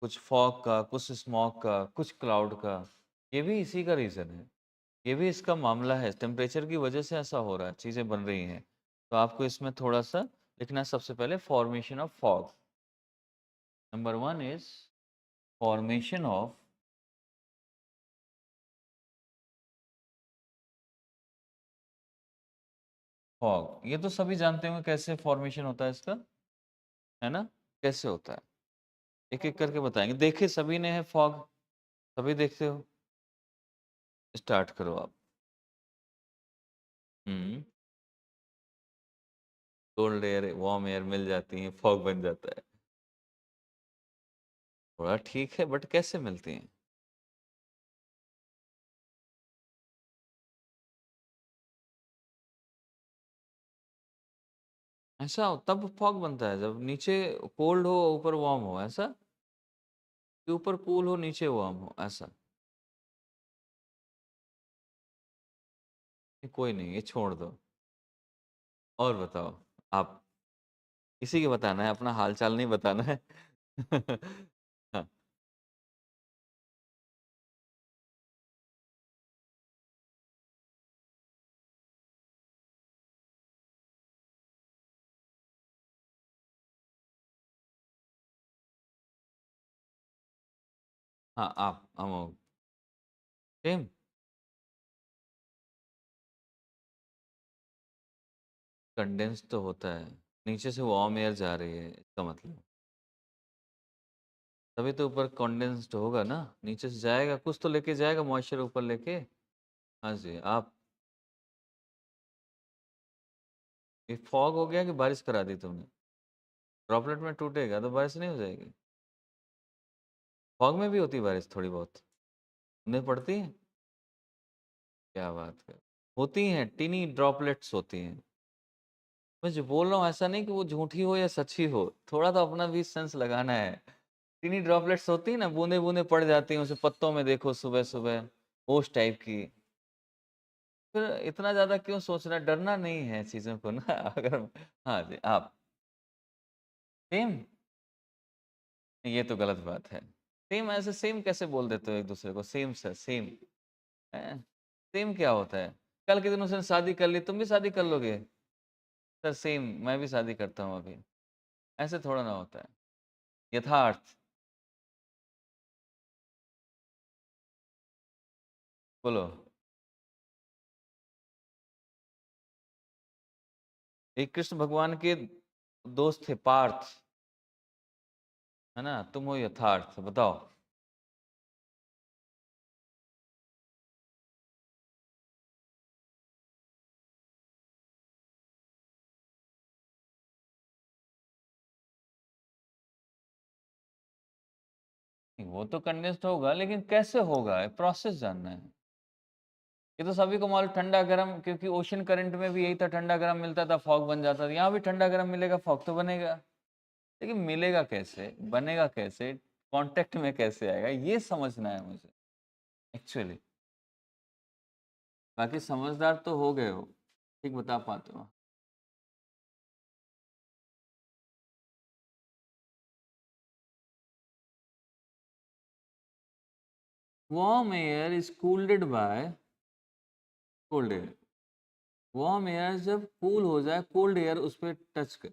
Speaker 1: कुछ फॉग का, कुछ स्मॉग का, कुछ क्लाउड का, ये भी इसी का रीज़न है, ये भी इसका मामला है। टेम्परेचर की वजह से ऐसा हो रहा है, चीज़ें बन रही हैं। तो आपको इसमें थोड़ा सा लिखना है। सबसे पहले formation of fog, number 1 is formation of fog. ये तो सभी जानते होंगे कैसे फॉर्मेशन होता है इसका, है ना? कैसे होता है एक एक करके बताएंगे। देखे सभी ने है फॉग, सभी देखते हो। स्टार्ट करो आप। हम्म, कोल्ड एयर वार्म एयर मिल जाती है, फॉग बन जाता है। थोड़ा ठीक है, बट कैसे मिलती हैं? ऐसा तब फॉग बनता है जब नीचे कोल्ड हो ऊपर वार्म हो, ऐसा? कि ऊपर कूल हो नीचे वार्म हो, ऐसा? ये कोई नहीं, ये छोड़ दो। और बताओ आप, इसी के बताना है, अपना हाल चाल नहीं बताना है। हाँ, हाँ, आप हम सेम। कंडेंस तो होता है, नीचे से वार्म एयर जा रही है, इसका मतलब तभी तो ऊपर कंडेंस्ड होगा ना। नीचे से जाएगा, कुछ तो लेके जाएगा मॉइस्चर ऊपर लेके। हाँ जी, आप। ये फॉग हो गया कि बारिश करा दी तुमने? ड्रॉपलेट में टूटेगा तो बारिश नहीं हो जाएगी? फॉग में भी होती है बारिश थोड़ी बहुत, नहीं पड़ती है? क्या बात है, होती हैं, टीनी ड्रॉपलेट्स होती हैं। मैं जो बोल रहा हूँ ऐसा नहीं कि वो झूठी हो या सच्ची हो, थोड़ा तो अपना भी सेंस लगाना है। टीनी ड्रॉपलेट्स होती है ना, बूंदे बूंदे पड़ जाती हैं उसे पत्तों में, देखो सुबह सुबह, उस टाइप की। फिर इतना ज्यादा क्यों सोचना, डरना नहीं है चीजों को ना। अगर, हाँ जी, आप सेम, ये तो गलत बात है। सेम ऐसे सेम कैसे बोल देते हो एक दूसरे को, सेम सर सेम? सेम क्या होता है? कल के दिन उसने शादी कर ली, तुम भी शादी कर लोगे? सर सेम, मैं भी शादी करता हूँ अभी। ऐसे थोड़ा ना होता है। यथार्थ, बोलो। एक कृष्ण भगवान के दोस्त थे पार्थ, है ना? तुम हो यथार्थ, बताओ। वो तो कंडेंस्ड होगा, लेकिन कैसे होगा, प्रोसेस जानना है। ये तो सभी को मालूम, ठंडा गर्म, क्योंकि ओशन करंट में भी यही था, ठंडा गर्म मिलता था फॉग बन जाता था। यहाँ भी ठंडा गर्म मिलेगा, फॉग तो बनेगा। लेकिन मिलेगा कैसे, बनेगा कैसे, कांटेक्ट में कैसे आएगा, ये समझना है मुझे एक्चुअली। बाकी समझदार तो हो गए हो, ठीक बता पाते हो। Warm air is cooled by cold air. Warm air जब कूल हो जाए, कोल्ड एयर उस पर टच कर,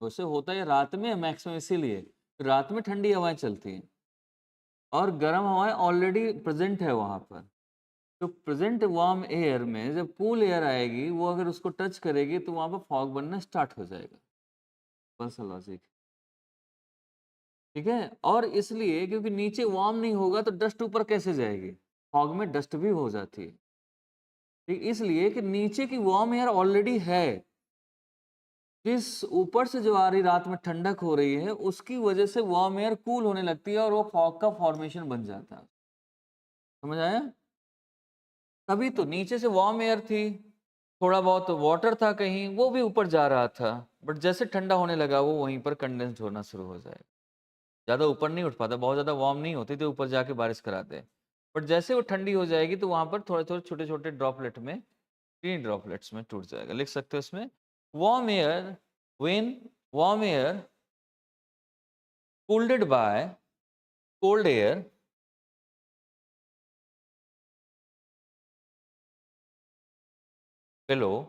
Speaker 1: वैसे होता है रात में मैक्सिमम, इसीलिए रात में ठंडी हवाएं चलती हैं और गर्म हवाएं ऑलरेडी प्रेजेंट है वहां पर। तो प्रेजेंट वार्म एयर में जब कूल एयर आएगी, वो अगर उसको टच करेगी तो वहां पर फॉग बनना स्टार्ट हो जाएगा। बस लॉजिक, ठीक है। और इसलिए क्योंकि नीचे वार्म नहीं होगा तो डस्ट ऊपर कैसे जाएगी, फॉग में डस्ट भी हो जाती है, ठीक। इसलिए कि नीचे की वार्म एयर ऑलरेडी है, जिस ऊपर से जो आ रही रात में ठंडक हो रही है उसकी वजह से वार्म एयर कूल होने लगती है और वो फॉग का फॉर्मेशन बन जाता है। समझ आया? तभी तो नीचे से वार्म एयर थी, थोड़ा बहुत वाटर था कहीं, वो भी ऊपर जा रहा था, बट जैसे ठंडा होने लगा वो वहीं पर कंडेंस्ड होना शुरू हो जाएगा। ज़्यादा ऊपर नहीं उठ पाता, बहुत ज़्यादा वार्म नहीं होती तो ऊपर जाके बारिश कराते हैं, बट जैसे वो ठंडी हो जाएगी तो वहाँ पर थोड़े थोड़े छोटे छोटे ड्रॉपलेट में, टीनी ड्रॉपलेट्स में टूट जाएगा। लिख सकते हो इसमें, warm air, when warm air cooled by cold air below,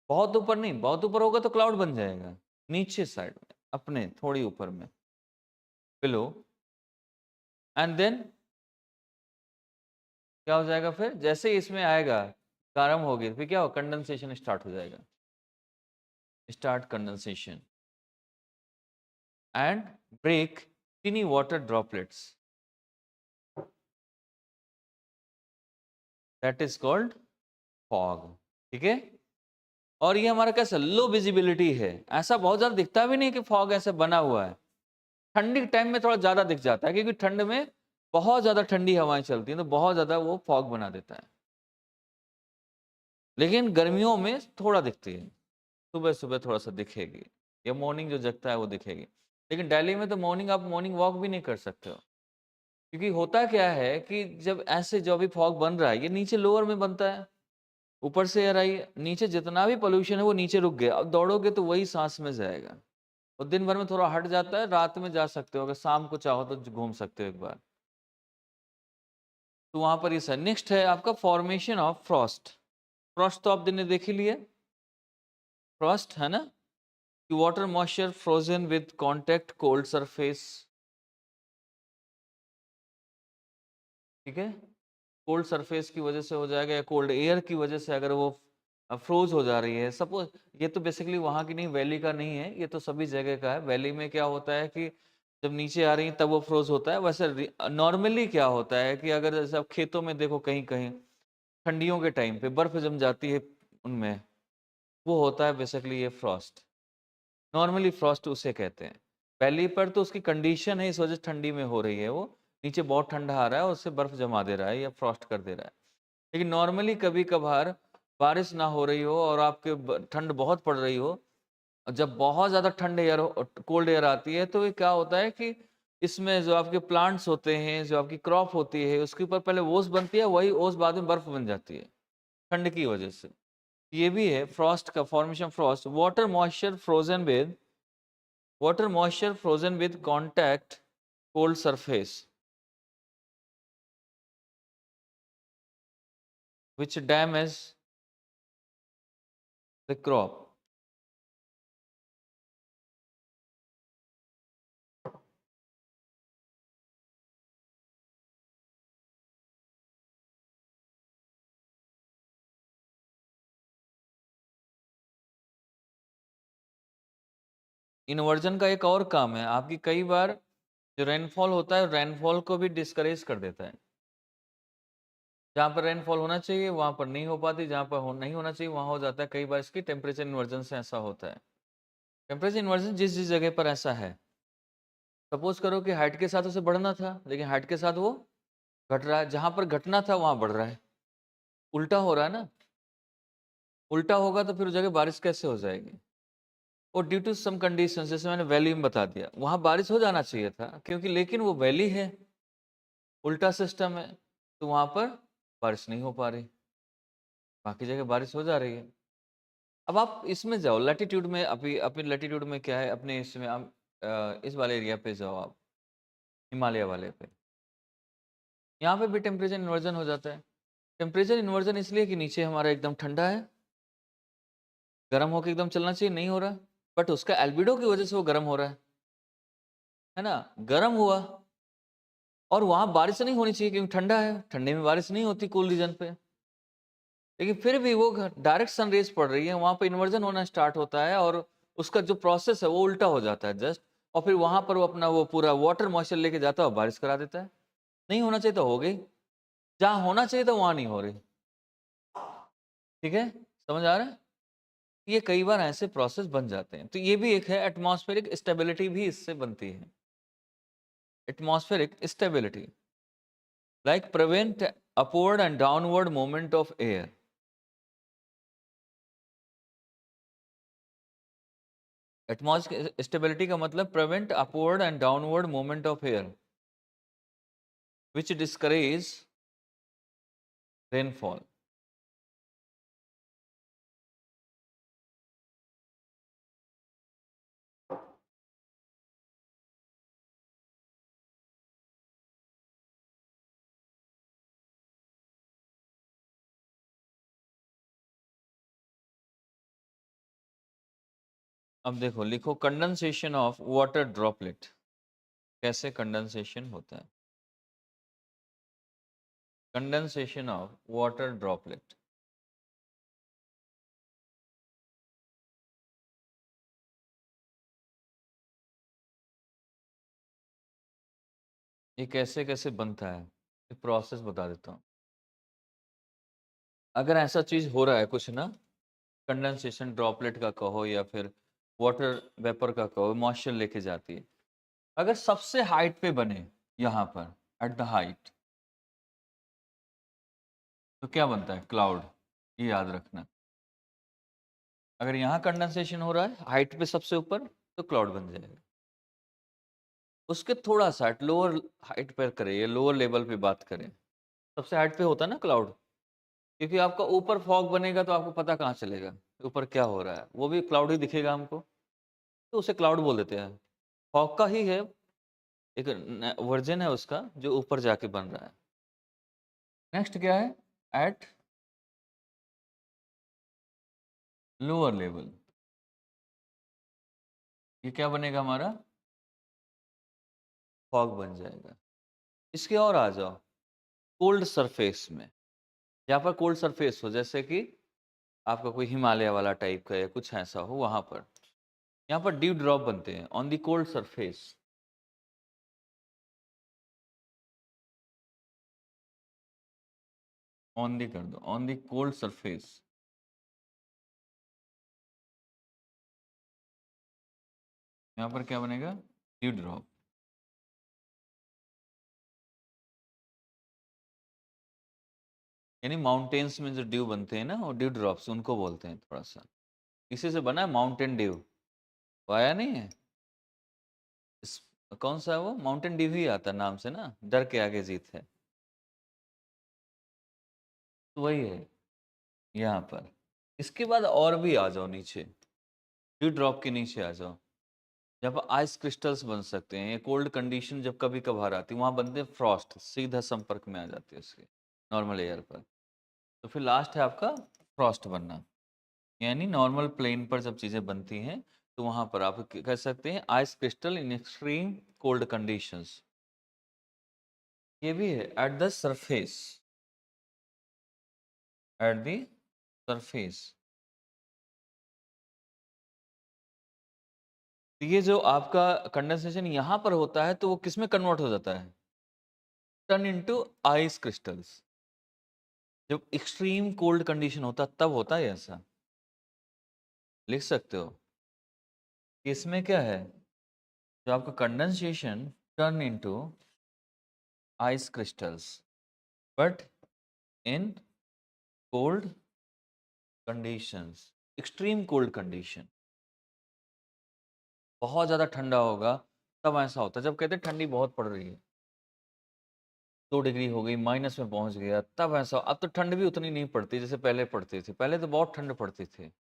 Speaker 1: बहुत ऊपर नहीं, बहुत ऊपर होगा तो क्लाउड बन जाएगा, नीचे साइड में अपने थोड़ी ऊपर में, below, एंड देन क्या हो जाएगा, फिर जैसे ही इसमें आएगा गर्म होगी फिर क्या हो, कंडेंसेशन स्टार्ट हो जाएगा, start condensation and break tiny water droplets, that is called fog, ठीक है। और ये हमारा कैसा लो विजिबिलिटी है, ऐसा बहुत ज्यादा दिखता भी नहीं कि फॉग ऐसे बना हुआ है। ठंडी के टाइम में थोड़ा ज्यादा दिख जाता है क्योंकि ठंड में बहुत ज्यादा ठंडी हवाएं चलती हैं तो बहुत ज्यादा वो फॉग बना देता है, लेकिन गर्मियों में थोड़ा दिखती है, सुबह सुबह थोड़ा सा दिखेगी, या मॉर्निंग जो जगता है वो दिखेगी। लेकिन दिल्ली में तो मॉर्निंग आप मॉर्निंग वॉक भी नहीं कर सकते हो, क्योंकि होता क्या है कि जब ऐसे जो अभी फॉग बन रहा है ये नीचे लोअर में बनता है, ऊपर से एयर आई, नीचे जितना भी पोल्यूशन है वो नीचे रुक गया, अब दौड़ोगे तो वही सांस में जाएगा, और दिन भर में थोड़ा हट जाता है, रात में जा सकते हो, अगर शाम को चाहो तो घूम सकते हो एक बार। तो वहां पर ये सर नेक्स्ट है आपका फॉर्मेशन ऑफ फ्रॉस्ट। फ्रॉस्ट तो आप दिन ने देख ही लिए, फ्रॉस्ट है ना, कि water moisture frozen with contact cold surface, ठीक है। कोल्ड सरफेस की वजह से हो जाएगा, या कोल्ड एयर की वजह से अगर वो फ्रोज हो जा रही है, सपोज ये तो बेसिकली वहाँ की नहीं, वैली का नहीं है, ये तो सभी जगह का है। वैली में क्या होता है कि जब नीचे आ रही है तब वो फ्रोज होता है, वैसे नॉर्मली क्या होता है कि अगर जैसे आप खेतों में देखो कहीं कहीं ठंडियों के टाइम पे बर्फ जम जाती है उनमें, वो होता है बेसिकली ये फ्रॉस्ट, नॉर्मली फ्रॉस्ट उसे कहते हैं। वैली पर तो उसकी कंडीशन है, इस वजह से ठंडी में हो रही है, वो नीचे बहुत ठंडा आ रहा है उससे बर्फ जमा दे रहा है या फ्रॉस्ट कर दे रहा है। लेकिन नॉर्मली कभी कभार बारिश ना हो रही हो और आपके ठंड बहुत पड़ रही हो, और जब बहुत ज़्यादा ठंड एयर कोल्ड एयर आती है तो ये क्या होता है कि इसमें जो आपके प्लांट्स होते हैं, जो आपकी क्रॉप होती है, उसके ऊपर पहले ओस बनती है, वही ओस बाद में बर्फ बन जाती है ठंड की वजह से। ये भी है फ्रॉस्ट का formation, Frost water moisture frozen with contact cold surface which damage the crop। Inversion का एक और काम है आपकी, कई बार जो रेनफॉल होता है रेनफॉल को भी डिस्करेज कर देता है। जहाँ पर रेनफॉल होना चाहिए वहाँ पर नहीं हो पाती, जहाँ पर नहीं होना चाहिए वहाँ हो जाता है। कई बार इसकी टेम्परेचर इन्वर्जन से ऐसा होता है। टेम्परेचर इन्वर्जन जिस जिस जगह पर ऐसा है, सपोज करो कि हाइट के साथ उसे बढ़ना था लेकिन हाइट के साथ वो घट रहा है, जहाँ पर घटना था वहाँ बढ़ रहा है, उल्टा हो रहा है ना। उल्टा होगा तो फिर उस जगह बारिश कैसे हो जाएगी, और ड्यू टू सम कंडीशन, जैसे मैंने वैली में बता दिया, वहाँ बारिश हो जाना चाहिए था क्योंकि, लेकिन वो वैली है, उल्टा सिस्टम है, तो वहाँ पर बारिश नहीं हो पा रही, बाकी जगह बारिश हो जा रही है। अब आप इसमें जाओ लैटिट्यूड में, अभी अपने लैटिट्यूड में क्या है, अपने इसमें आप इस वाले एरिया पे जाओ आप, हिमालय वाले पे। यहाँ पे भी टेम्परेचर इन्वर्जन हो जाता है। टेम्परेचर इन्वर्जन इसलिए कि नीचे हमारा एकदम ठंडा है, गर्म होकर एकदम चलना चाहिए, नहीं हो रहा, बट उसका एल्बिडो की वजह से वो गर्म हो रहा है ना, गर्म हुआ। और वहाँ बारिश नहीं होनी चाहिए क्योंकि ठंडा है, ठंडे में बारिश नहीं होती कूल रीजन पे, लेकिन फिर भी वो डायरेक्ट सन रेज पड़ रही है, वहाँ पे इन्वर्जन होना स्टार्ट होता है और उसका जो प्रोसेस है वो उल्टा हो जाता है जस्ट, और फिर वहाँ पर वो अपना वो पूरा वाटर मॉइस्चर लेके जाता है और बारिश करा देता है। नहीं होना चाहिए तो हो गई, जहाँ होना चाहिए तो वहाँ नहीं हो रही। ठीक है, समझ आ रहा है? ये कई बार ऐसे प्रोसेस बन जाते हैं, तो ये भी एक है, एटमॉस्फेरिक स्टेबिलिटी भी इससे बनती है। Atmospheric stability like prevent upward and downward movement of air. Atmospheric stability का मतलब prevent upward and downward movement of air, which discourage rainfall. अब देखो, लिखो कंडेंसेशन ऑफ वाटर ड्रॉपलेट। कैसे कंडेंसेशन होता है? Condensation of water droplet. ये कैसे कैसे बनता है, एक प्रोसेस बता देता हूँ। अगर ऐसा चीज हो रहा है कुछ ना, कंडेंसेशन ड्रॉपलेट का कहो या फिर वाटर वेपर का कहो, मॉइस्चर लेके जाती है, अगर सबसे हाइट पे बने यहाँ पर एट द हाइट, तो क्या बनता है? क्लाउड। ये याद रखना, अगर यहाँ कंडेंसेशन हो रहा है हाइट पे सबसे ऊपर, तो क्लाउड बन जाएगा। उसके थोड़ा सा लोअर हाइट पर करें या लोअर लेवल पे बात करें, सबसे हाइट पे होता है ना क्लाउड, क्योंकि आपका ऊपर फॉग बनेगा तो आपको पता कहाँ चलेगा ऊपर क्या हो रहा है, वो भी क्लाउड ही दिखेगा हमको, तो उसे क्लाउड बोल देते हैं। फॉग का ही है, एक वर्जन है उसका जो ऊपर जाके बन रहा है। नेक्स्ट क्या है? एट लोअर लेवल, ये क्या बनेगा हमारा? फॉग बन जाएगा। इसके और आ जाओ कोल्ड सरफेस में, यहाँ पर कोल्ड सरफेस हो, जैसे कि आपका कोई हिमालय वाला टाइप का या कुछ ऐसा हो, वहां पर यहाँ पर ड्यू ड्रॉप बनते हैं on the cold surface. On the कर दो, ऑन दी कोल्ड सरफेस। यहाँ पर क्या बनेगा? Dew drop. यानी माउंटेन्स में जो ड्यू बनते हैं ना, वो ड्यू ड्रॉप्स उनको बोलते हैं। थोड़ा सा इसी से बना है माउंटेन ड्यू, वो आया नहीं है इस, कौन सा है वो? माउंटेन ड्यू ही आता नाम से ना, डर के आगे जीत है, तो वही है यहाँ पर। इसके बाद और भी आ जाओ नीचे, ड्यू ड्रॉप के नीचे आ जाओ, जब आइस क्रिस्टल्स बन सकते हैं, कोल्ड कंडीशन जब कभी कभार आती है, वहाँ बनते हैं फ्रॉस्ट, सीधा संपर्क में आ जाती है उसके नॉर्मल एयर पर, तो फिर लास्ट है आपका फ्रॉस्ट बनना। यानी नॉर्मल प्लेन पर जब चीज़ें बनती हैं तो वहाँ पर आप कह सकते हैं ice crystal in extreme cold conditions. ये भी है at the surface, at the surface. तो ये जो आपका कंडेंसेशन यहाँ पर होता है, तो वो किस में कन्वर्ट हो जाता है? Turn into ice crystals. जब एक्सट्रीम कोल्ड कंडीशन होता तब होता है ऐसा, लिख सकते हो कि इसमें क्या है, जो आपका condensation turn into ice crystals, but in cold conditions, extreme cold condition, बहुत ज़्यादा ठंडा होगा तब ऐसा होता है। जब कहते हैं ठंडी बहुत पड़ रही है, 2 डिग्री हो गई, माइनस में पहुंच गया, तब ऐसा। अब तो ठंड भी उतनी नहीं पड़ती जैसे पहले पड़ती थी, पहले तो बहुत ठंड पड़ती थी।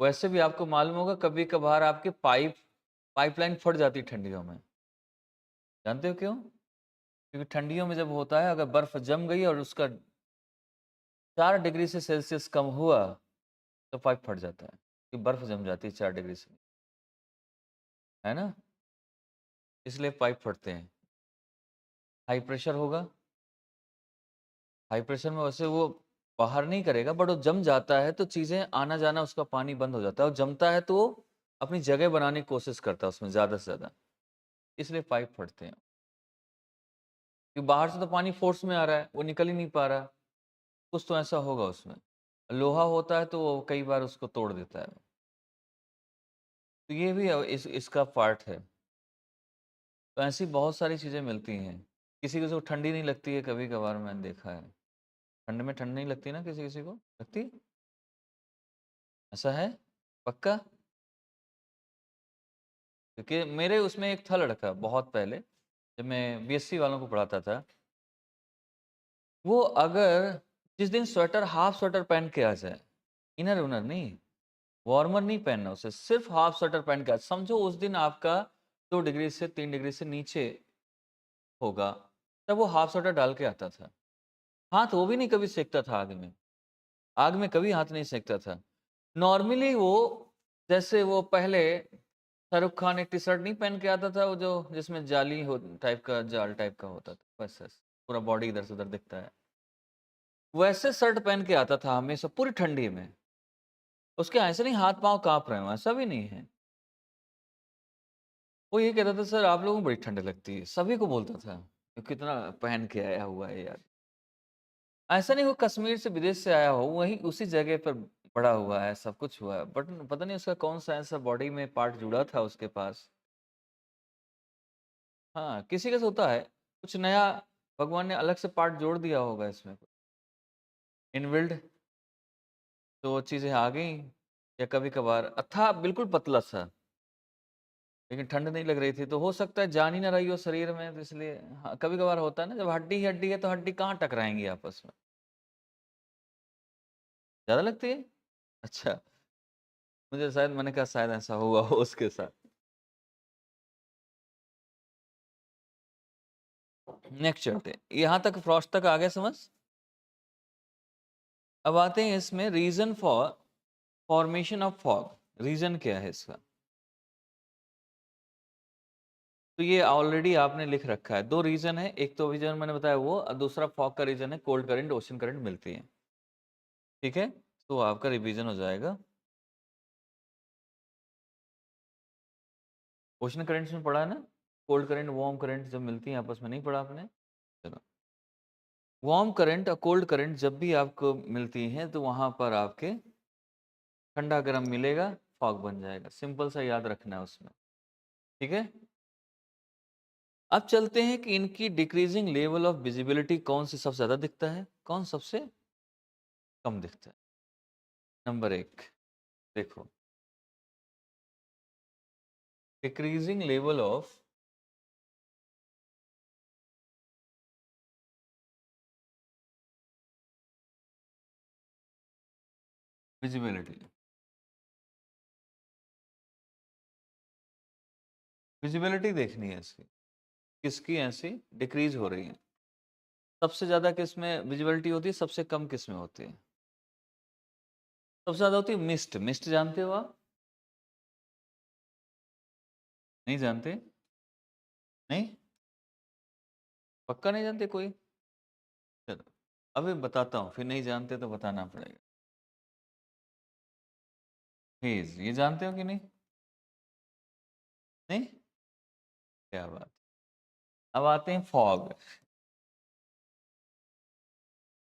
Speaker 1: वैसे भी आपको मालूम होगा कभी कभार आपके पाइपलाइन फट जाती ठंडियों में, जानते हो क्यों? क्योंकि ठंडियों में जब होता है, अगर बर्फ जम गई और उसका 4 डिग्री से सेल्सियस कम हुआ तो पाइप फट जाता है, कि बर्फ जम जाती है 4 डिग्री से, है ना? इसलिए पाइप फटते हैं। हाई प्रेशर होगा, हाई प्रेशर में वैसे वो बाहर नहीं करेगा, बट वो जम जाता है तो चीज़ें आना-जाना, उसका पानी बंद हो जाता है, और जमता है तो वो अपनी जगह बनाने की कोशिश करता है उसमें ज़्यादा से ज़्यादा, इसलिए पाइप फटते हैं। कि बाहर से तो पानी फ़ोर्स में आ रहा है, वो निकल ही नहीं पा रहा, कुछ तो ऐसा होगा उसमें। लोहा होता है तो वो कई बार उसको तोड़ देता है। तो ये भी इसका पार्ट है। तो ऐसी बहुत सारी चीज़ें मिलती हैं। किसी-किसी को ठंडी नहीं लगती है, कभी-कभार मैंने देखा है। ठंड में ठंड नहीं लगती ना किसी-किसी को? लगती? ऐसा है? पक्का? क्योंकि मेरे उसमें एक था लड़का बहुत पहले, जब मैं बीएससी वालों को पढ़ाता था। वो अगर जिस दिन स्वेटर हाफ स्वेटर पहन के आ जाए, इनर-विनर नहीं, वार्मर नहीं पहनना उसे, सिर्फ़ हाफ स्वेटर पहन के आ समझो उस दिन आपका 2 डिग्री से 3 डिग्री से नीचे होगा, तब वो हाफ स्वेटर डाल के आता था। हाथ वो भी नहीं कभी सेकता था आग में। आग में कभी हाथ नहीं सेकता था। नॉर्मली वो, जैसे वो पहले शाहरुख खान एक टी-शर्ट नहीं पहन के आता था, वो जो जिसमें जाली हो टाइप का, जाल टाइप का होता था, वैसे पूरा बॉडी इधर से उधर दिखता है। वैसे शर्ट पहन के आता था हमेशा पूरी ठंडी में। उसके ऐसे नहीं हाथ-पाँव काँप रहे हों, ऐसा भी नहीं है। वो ये कहता था, सर आप लोगों को बड़ी ठंड लगती है, सभी को बोलता था। ये कितना पहन के आया हुआ है यार। ऐसा नहीं वो कश्मीर से विदेश से आया हो, वहीं उसी जगह पर बड़ा हुआ है, सब कुछ हुआ है, बट पता नहीं उसका कौन-सा ऐसा बॉडी में पार्ट जुड़ा था उसके पास। हाँ, किसी का तो होता है, कुछ नया भगवान ने अलग से पार्ट जोड़ दिया होगा इसमें, इनबिल्ड, तो वो चीज़ें आ गई, या कभी-कभार था बिल्कुल पतला-सा, लेकिन ठंड नहीं लग रही थी, तो हो सकता है जान ही ना रही हो शरीर में, तो इसलिए हाँ, कभी-कभार होता है ना, जब हड्डी ही हड्डी है तो हड्डी कहाँ टकराएँगी आपस में? ज़्यादा लगती है? अच्छा, मुझे शायद मैंने कहा शायद ऐसा हुआ हो उसके साथ। नेक्स्ट चलते हैं, यहाँ तक फ्रॉस्ट तक आ गया समझ? अब आते हैं इसमें reason for formation of fog, reason क्या है इसका? तो ये ऑलरेडी आपने लिख रखा है, 2 रीज़न है, एक तो रीज़न मैंने बताया वो, और दूसरा फॉग का रीज़न है कोल्ड करंट, ओशन करंट मिलती है, ठीक है? तो आपका रिवीजन हो जाएगा। ओशन करंट्स में पढ़ा है ना? कोल्ड करंट, वार्म करंट जब मिलती हैं आपस में, नहीं पढ़ा आपने? चलो, वार्म करंट और कोल्ड करंट जब भी आपको मिलती हैं तो वहाँ पर आपके ठंडा गरम मिलेगा, फॉग बन जाएगा, सिंपल सा याद रखना है उसमें, ठीक है? अब चलते हैं कि इनकी डिक्रीजिंग लेवल ऑफ विजिबिलिटी कौन सी सबसे ज़्यादा दिखता है, कौन सबसे कम दिखता है? नंबर 1 देखो, decreasing level of visibility, visibility देखनी है इसकी, किसकी ऐसी डिक्रीज हो रही है। सबसे ज़्यादा किस में विजिबिलिटी होती है, सबसे कम किस में होती है? सबसे ज़्यादा होती है मिस्ट, मिस्ट जानते हो आप? नहीं जानते? नहीं? पक्का नहीं जानते कोई? चलो, अभी बताता हूँ, फिर नहीं जानते तो बताना पड़ेगा। हेज़, ये जानते हो कि नहीं? नहीं? क्या बात! अब आते हैं फॉग,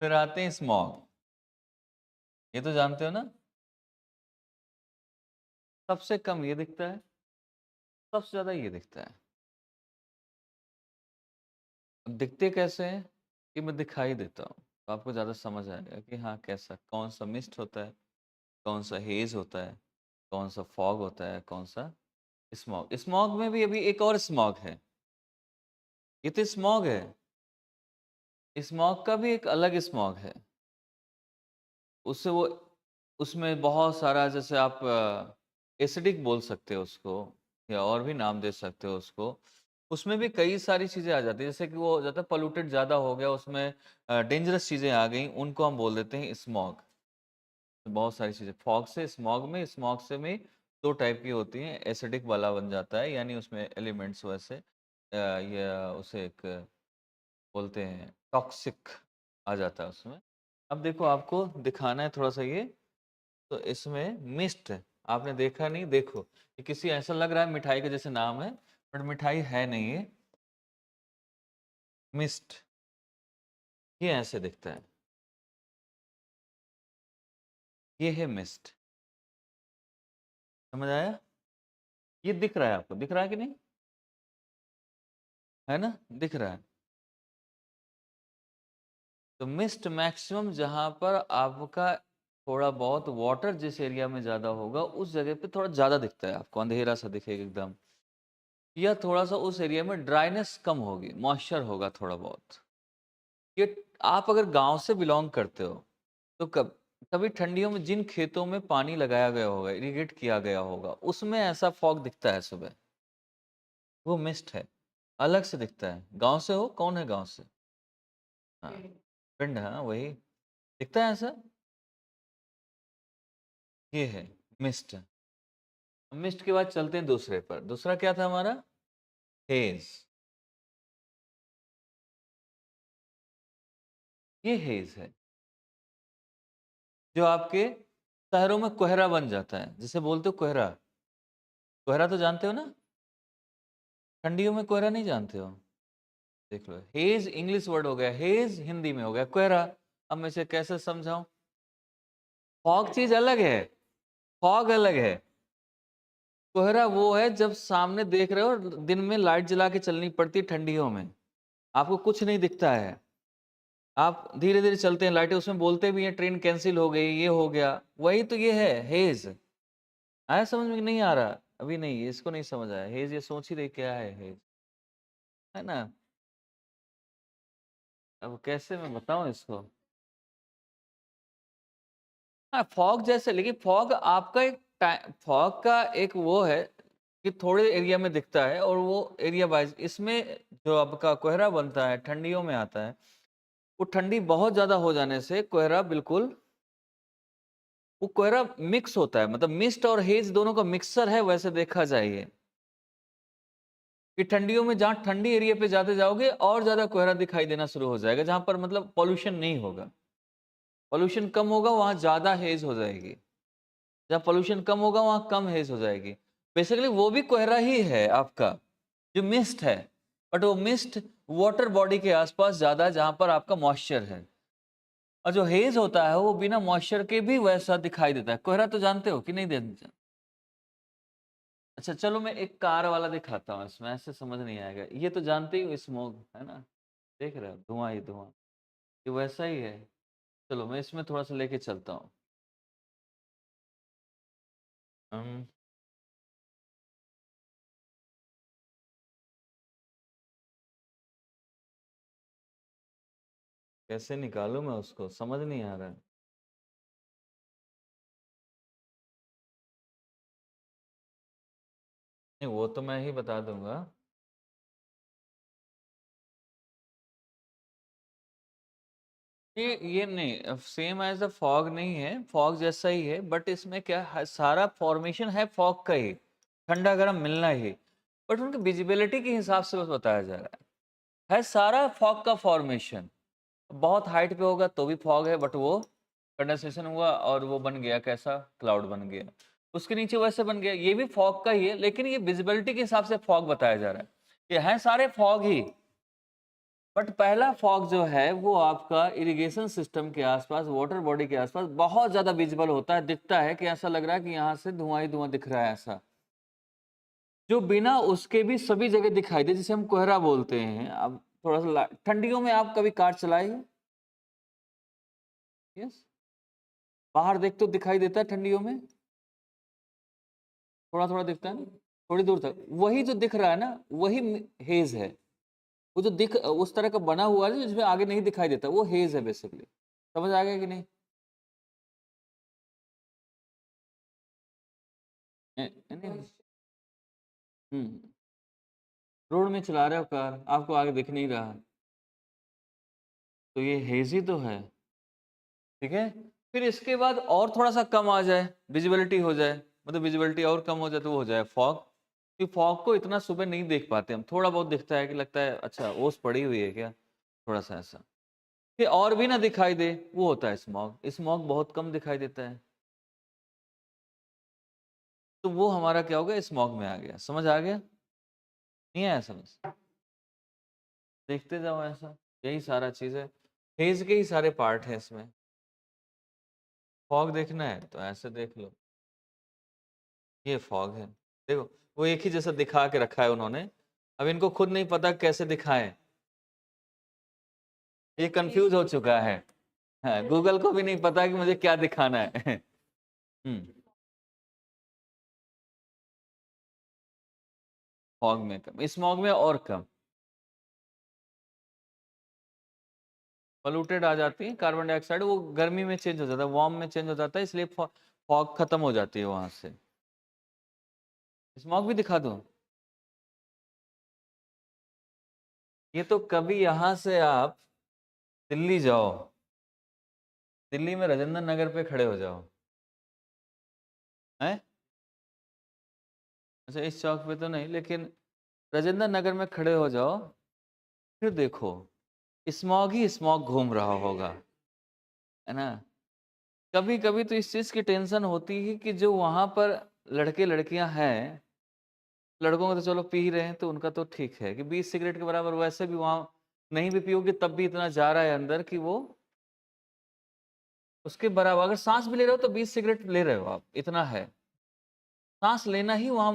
Speaker 1: फिर आते हैं स्मॉग, ये तो जानते हो ना? सबसे कम ये दिखता है, सबसे ज़्यादा ये दिखता है। अब दिखते कैसे हैं? कि मैं दिखाई देता हूँ, तो आपको ज़्यादा समझ आएगा कि हाँ, कैसा कौन-सा मिस्ट होता है, कौन-सा हेज़ होता है, कौन-सा फॉग होता है, कौन-सा स्मॉग। स्मॉग में भी अभी एक और स्मॉग है, ये तो स्मॉग है, स्मॉग का भी एक अलग स्मॉग है। उससे वो उसमें बहुत सारा, जैसे आप एसिडिक बोल सकते हो उसको, या और भी नाम दे सकते हो उसको। उसमें भी कई सारी चीज़ें आ जाती हैं, जैसे कि वो हो जाता है पोल्यूटेड ज़्यादा हो गया, उसमें डेंजरस चीज़ें आ गई, उनको हम बोल देते हैं स्मॉग। बहुत सारी चीज़ें फॉग से स्मॉग से में 2 टाइप की होती हैं, एसिडिक वाला बन जाता है, यानी उसमें एलिमेंट्स वैसे या उसे एक बोलते हैं टॉक्सिक आ जाता है उसमें। अब देखो आपको दिखाना है थोड़ा-सा ये, तो इसमें मिस्ट आपने देखा नहीं, देखो, ये किसी ऐसा लग रहा है मिठाई के जैसे नाम है, बट मिठाई है नहीं ये, मिस्ट, ये ऐसे दिखता है, ये है मिस्ट, समझ आया? ये दिख रहा है आपको, दिख रहा है कि नहीं? है ना? दिख रहा है। तो मिस्ट मैक्सिमम जहाँ पर आपका थोड़ा बहुत वाटर जिस एरिया में ज़्यादा होगा, उस जगह पे थोड़ा ज़्यादा दिखता है आपको, अंधेरा सा दिखेगा एकदम। या थोड़ा-सा उस एरिया में ड्राइनेस कम होगी, मॉइस्चर होगा थोड़ा बहुत। ये आप अगर गाँव से बिलॉन्ग करते हो, तो कभी ठंडियों में जिन खेतों में पानी लगाया गया होगा, इरिगेट किया गया होगा, उसमें ऐसा फॉग दिखता है सुबह, वो मिस्ट है, अलग से दिखता है। गाँव से हो? कौन है गाँव से? हाँ, पिंड हाँ, वही। दिखता है ऐसा? ये है मिस्ट। मिस्ट के बाद चलते हैं दूसरे पर। दूसरा क्या था हमारा? हेज़। ये हेज़ है, जो आपके शहरों में कोहरा बन जाता है, जिसे बोलते हो कोहरा। कोहरा तो जानते हो ना? ठंडियों में कोहरा नहीं जानते हो? देख लो, हेज़ इंग्लिश वर्ड हो गया, हेज़ हिंदी में हो गया कोहरा। अब मैं इसे कैसे समझाऊँ? फॉग चीज़ अलग है, फॉग अलग है। कोहरा वो है जब सामने देख रहे हो, दिन में लाइट जला के चलनी पड़ती है ठंडियों में, आपको कुछ नहीं दिखता है। आप धीरे-धीरे चलते हैं, लाइटें उसमें बोलते भी हैं ट्रेन कैंसल हो गई, ये हो गया, वही तो ये है हेज़। आया समझ में कि नहीं आ रहा? अभी नहीं, इसको नहीं समझ आया। हेज़ ये सोच ही रही क्या है हेज़, है ना? अब कैसे मैं बताऊँ इसको? हाँ, फॉग जैसे, लेकिन फॉग आपका एक फॉग का एक वो है कि थोड़े एरिया में दिखता है और वो एरिया वाइज़, इसमें जो आपका कोहरा बनता है, ठंडियों में आता है। वो ठंडी बहुत ज़्यादा हो जाने से कोहरा बिल्कुल, वो कोहरा मिक्स होता है, मतलब मिस्ट और हेज़ दोनों का मिक्सचर है वैसे देखा जाए ये। कि ठंडियों में जहाँ ठंडी एरिया पे जाते जाओगे और ज़्यादा कोहरा दिखाई देना शुरू हो जाएगा, जहाँ पर मतलब पॉल्यूशन नहीं होगा। पॉल्यूशन कम होगा वहाँ ज़्यादा हेज़ हो जाएगी। जहाँ पॉल्यूशन कम होगा वहाँ कम हेज़ हो जाएगी। बेसिकली वो भी कोहरा ही है आपका, जो मिस्ट है, बट वो मिस्ट वाटर बॉडी के आसपास ज़्यादा है जहाँ पर आपका मॉइस्चर है। और जो हेज़ होता है वो बिना मॉइस्चर के भी वैसा दिखाई देता है। कोहरा तो जानते हो कि नहीं अच्छा चलो मैं एक कार वाला दिखाता हूँ, इसमें ऐसे समझ नहीं आएगा। ये तो जानते ही हो स्मोक, है ना? देख रहे हो? धुआँ ही धुआँ। ये वैसा ही है। चलो मैं इसमें थोड़ा-सा लेके चलता हूँ। अम, कैसे निकालूँ मैं उसको? समझ नहीं आ रहा है। नहीं वो तो मैं ही बता दूँगा। ये नहीं सेम एज़ द फॉग नहीं है, फॉग जैसा ही है, बट इसमें क्या है, सारा फॉर्मेशन है फॉग का ही, ठंडा-गरम मिलना ही। बट उनकी विजिबिलिटी के हिसाब से बस बताया जा रहा है सारा फॉग का फॉर्मेशन। बहुत हाइट पे होगा तो भी फॉग है, बट वो कंडेंसेशन हुआ और वो बन गया कैसा? क्लाउड बन गया। उसके नीचे वैसे बन गया, ये भी फॉग का ही है, लेकिन ये विजिबिलिटी के हिसाब से फॉग बताया जा रहा है। ये हैं सारे फॉग ही, बट पहला फॉग जो है वो आपका इरिगेशन सिस्टम के आसपास, वाटर बॉडी के आसपास बहुत ज्यादा विजिबल होता है, दिखता है कि ऐसा लग रहा है कि यहाँ से धुआं ही धुआं दिख रहा है ऐसा, जो बिना उसके भी सभी जगह दिखाई दे, जिसे हम कोहरा बोलते हैं। अब थोड़ा सा ठंडियों में आप कभी कार चलाई है? यस, बाहर देख तो दिखाई देता है ठंडियों में, थोड़ा थोड़ा दिखता है ना, थोड़ी दूर तक, वही जो दिख रहा है ना, वही हेज है। वो जो दिख उस तरह का बना हुआ है जिसमें आगे नहीं दिखाई देता, वो हेज है बेसिकली। समझ आ गया कि नहीं? नहीं। हम्म रोड में चला रहे हो कार, आपको आगे दिख नहीं रहा, तो ये हेज़ी तो है, ठीक है? फिर इसके बाद और थोड़ा-सा कम आ जाए, विज़िबिलिटी हो जाए, मतलब विज़िबिलिटी और कम हो जाए तो वो हो जाए फॉग। कि फॉग को इतना सुबह नहीं देख पाते हम, थोड़ा बहुत दिखता है कि लगता है अच्छा ओस पड़ी हुई है क्या? थोड़ा-सा ऐसा। कि और भी ना दिखाई दे, वो होता है स्मॉग। स्मॉग बहुत कम दिखाई देता है, तो वो हमारा क्या हो गया स्मॉग में आ गया। समझ आ गया? नहीं आया समझ? देखते जाओ ऐसा, यही सारा चीज़ है। फेज़ के ही सारे पार्ट हैं इसमें। फॉग देखना है तो ऐसे देख लो, ये फॉग है। देखो, वो एक ही जैसा दिखा के रखा है उन्होंने। अब इनको खुद नहीं पता कैसे दिखाएँ, ये कन्फ्यूज़ हो चुका है। हाँ, गूगल को भी नहीं पता कि मुझे क्या दिखाना है। हुँ, फॉग में कम, स्मॉग में और कम। पॉल्यूटेड आ जाती है, कार्बन डाइऑक्साइड वो गर्मी में चेंज हो जाता है, वार्म में चेंज हो जाता है, इसलिए फॉग खत्म हो जाती है वहाँ से। स्मॉग भी दिखा दूँ? ये तो कभी यहाँ से आप दिल्ली जाओ, दिल्ली में राजेंद्र नगर पे खड़े हो जाओ, हैं? अच्छा इस चौक पे तो नहीं, लेकिन राजेंद्र नगर में खड़े हो जाओ, फिर देखो, स्मॉग ही स्मॉग घूम रहा होगा, है ना? कभी-कभी तो इस चीज़ की टेंशन होती है कि जो वहाँ पर लड़के-लड़कियाँ हैं, लड़कों को तो चलो पी ही रहे हैं तो उनका तो ठीक है कि 20 सिगरेट के बराबर वैसे भी वहाँ नहीं भी पियोगे तब भी इतना जा रहा है अंदर कि वो उसके बराबर अगर साँस भी ले रहे हो तो 20 सिगरेट ले रहे हो आप, इतना है। साँस लेना ही वहाँ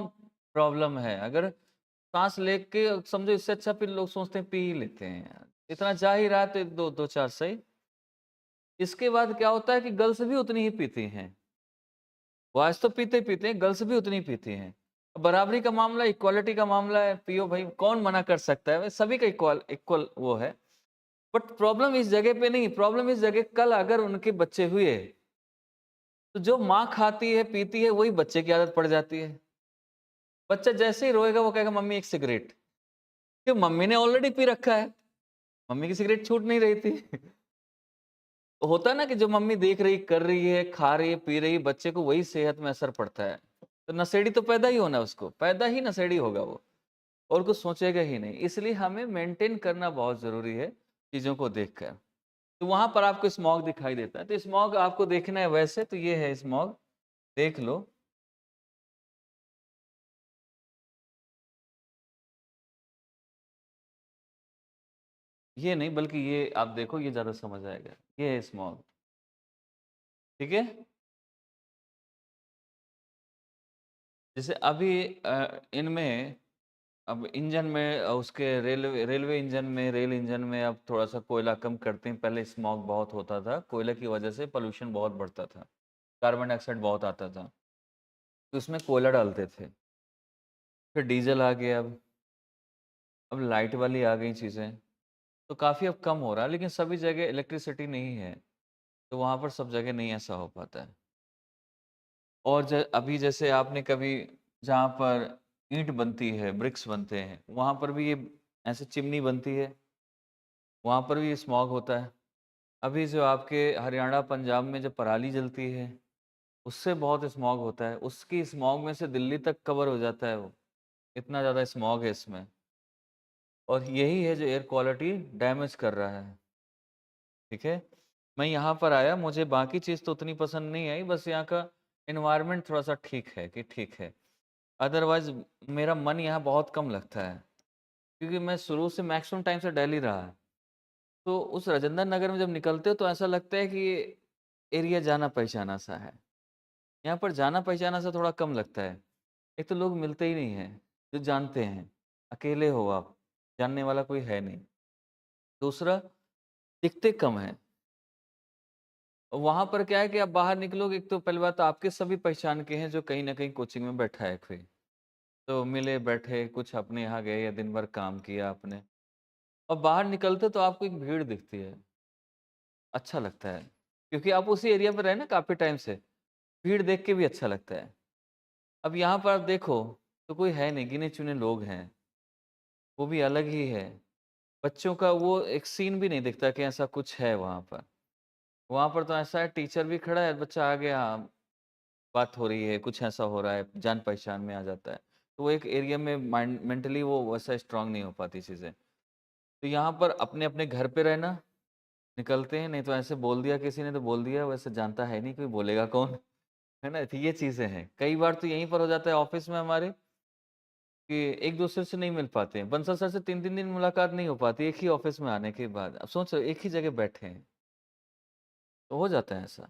Speaker 1: प्रॉब्लम है। अगर साँस लेके समझो इससे अच्छा फिर लोग सोचते हैं पी ही लेते हैं यार। इतना जा ही रहा है तो 2-4 सही। इसके बाद क्या होता है कि गर्ल्स भी उतनी ही पीती हैं। बॉयज़ तो पीते ही पीते हैं, गर्ल्स भी उतनी ही पीती हैं। बराबरी का मामला, इक्वालिटी का मामला है, पियो भाई, कौन मना कर सकता है? सभी का इक्वल इक्वल वो है। बट प्रॉब्लम इस जगह पे नहीं, प्रॉब्लम इस जगह कल अगर उनके बच्चे हुए, तो जो माँ खाती है, पीती है, वही बच्चे की आदत पड़ जाती है। बच्चा जैसे ही रोएगा, वो कहेगा मम्मी एक सिगरेट, क्यों मम्मी ने ऑलरेडी पी रखा है, मम्मी की सिगरेट छूट नहीं रही थी। होता है ना कि जो मम्मी देख रही, कर रही है, खा रही है, पी रही है, बच्चे को वही सेहत में असर पड़ता है। तो नशेड़ी तो पैदा ही होना है उसको, पैदा ही नशेड़ी होगा वो और कुछ सोचेगा ही नहीं। इसलिए हमें मेंटेन करना बहुत ज़रूरी है चीज़ों को देखकर। तो वहाँ पर आपको स्मॉग दिखाई देता है, तो स्मॉग आपको देखना है वैसे तो ये है स्मॉग, देख लो। ये नहीं बल्कि ये आप देखो ये ज़्यादा समझ आएगा। ये है स्मॉग, ठीक है? जैसे अभी इनमें अब इंजन में उसके रेलवे रेलवे इंजन में रेल इंजन में अब थोड़ा-सा कोयला कम करते हैं, पहले स्मॉग बहुत होता था, कोयले की वजह से पॉल्यूशन बहुत बढ़ता था, कार्बन डाइऑक्साइड बहुत आता था, तो इसमें कोयला डालते थे। फिर डीज़ल आ गया अब लाइट वाली आ गई चीज़ें, तो काफ़ी अब कम हो रहा है, लेकिन सभी जगह इलेक्ट्रिसिटी नहीं है, तो वहाँ पर सब जगह नहीं ऐसा हो पाता है। और अभी जैसे आपने कभी जहाँ पर ईंट बनती है, ब्रिक्स बनते हैं, वहाँ पर भी ये ऐसे चिमनी बनती है, वहाँ पर भी स्मॉग होता है। अभी जो आपके हरियाणा, पंजाब में जो पराली जलती है, उससे बहुत स्मॉग होता है। उसकी स्मॉग में से दिल्ली तक कवर हो जाता है वो, इतना ज़्यादा स्मॉग है इसमें। और यही है जो एयर क्वालिटी डैमेज कर रहा है, ठीक है? मैं यहाँ पर आया, मुझे बाकी चीज़ तो उतनी पसंद नहीं आई, बस यहाँ का एनवायरनमेंट थोड़ा-सा ठीक है कि ठीक है। अदरवाइज़ मेरा मन यहाँ बहुत कम लगता है, क्योंकि मैं शुरू से मैक्सिमम टाइम से दिल्ली रहा है। तो उस राजेंद्र नगर में जब निकलते हो तो ऐसा लगता है कि ये एरिया जाना-पहचाना सा है। यहाँ पर जाना-पहचाना सा थोड़ा कम लगता है। एक तो लोग मिलते ही नहीं हैं, जो जानते हैं। अकेले हो आप, जानने वाला कोई है नहीं। दूसरा, दिखते कम हैं। वहाँ पर क्या है कि आप बाहर निकलोगे, एक तो पहली बात तो आपके सभी पहचान के हैं जो कहीं न कहीं कोचिंग में बैठा है कोई। तो मिले, बैठे, कुछ अपने यहाँ गए या दिन भर काम किया आपने और बाहर निकलते तो आपको एक भीड़ दिखती है। अच्छा लगता है, क्योंकि आप उसी एरिया में रहे ना काफ़ी टाइम से, भीड़ देख के भी अच्छा लगता है। अब यहाँ पर आप देखो, तो कोई है नहीं, गिने-चुने लोग हैं। वो भी अलग ही है। बच्चों का वो एक सीन भी नहीं दिखता कि ऐसा कुछ है वहाँ पर। वहाँ पर तो ऐसा है टीचर भी खड़ा है, बच्चा आ गया, बात हो रही है, कुछ ऐसा हो रहा है, जान-पहचान में आ जाता है। तो वो एक एरिया में माइंड मेंटली वो वैसा स्ट्रॉन्ग नहीं हो पाती चीज़ें। तो यहाँ पर अपने-अपने घर पे रहना, निकलते हैं, नहीं तो ऐसे बोल दिया किसी ने तो बोल दिया, वैसे जानता है नहीं कोई, बोलेगा कौन? है ना? तो ये चीज़ें हैं। कई बार तो यहीं पर हो जाता है ऑफ़िस में हमारे कि एक-दूसरे से नहीं मिल पाते हैं। बंसल सर से 3-3 दिन मुलाकात नहीं हो पाती, एक ही ऑफ़िस में आने के बाद। अब सोचो एक ही जगह बैठे हैं, तो हो जाता है ऐसा।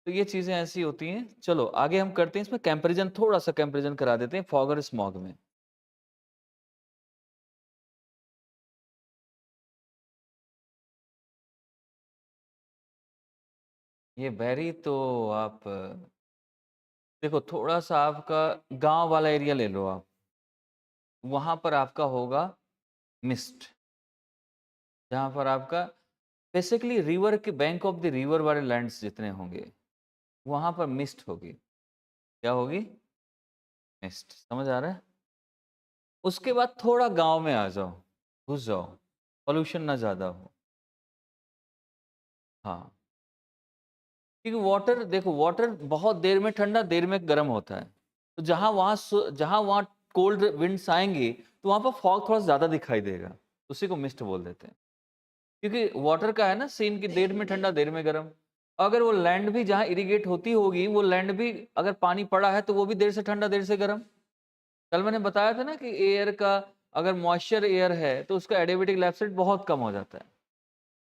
Speaker 1: तो ये चीज़ें ऐसी होती हैं। चलो आगे हम करते हैं इसमें कंपैरिज़न, थोड़ा-सा कंपैरिज़न करा देते हैं फॉग और स्मॉग में। ये वेरी तो आप देखो थोड़ा-सा आपका गाँव वाला एरिया ले लो आप। वहाँ पर आपका होगा मिस्ट, जहाँ पर आपका बेसिकली रिवर के बैंक ऑफ द रिवर वाले लैंड्स जितने होंगे, वहाँ पर मिस्ट होगी। क्या होगी? मिस्ट, समझ आ रहा है? उसके बाद थोड़ा गाँव में आ जाओ, घुस जाओ, पॉल्यूशन ना ज़्यादा हो। हाँ, क्योंकि वाटर देखो वाटर बहुत देर में ठंडा, देर में गर्म होता है। तो जहाँ वहाँ कोल्ड विंड्स आएँगी, तो वहाँ पर फॉग थोड़ा ज़्यादा दिखाई देगा। उसी को मिस्ट बोल देते हैं। क्योंकि वाटर का है ना सीन कि देर में ठंडा, देर में गर्म। अगर वो लैंड भी जहाँ इरिगेट होती होगी, वो लैंड भी अगर पानी पड़ा है, तो वो भी देर से ठंडा, देर से गर्म। कल मैंने बताया था ना कि एयर का अगर मॉइस्चर एयर है, तो उसका एडियाबेटिक लैप्स रेट बहुत कम हो जाता है।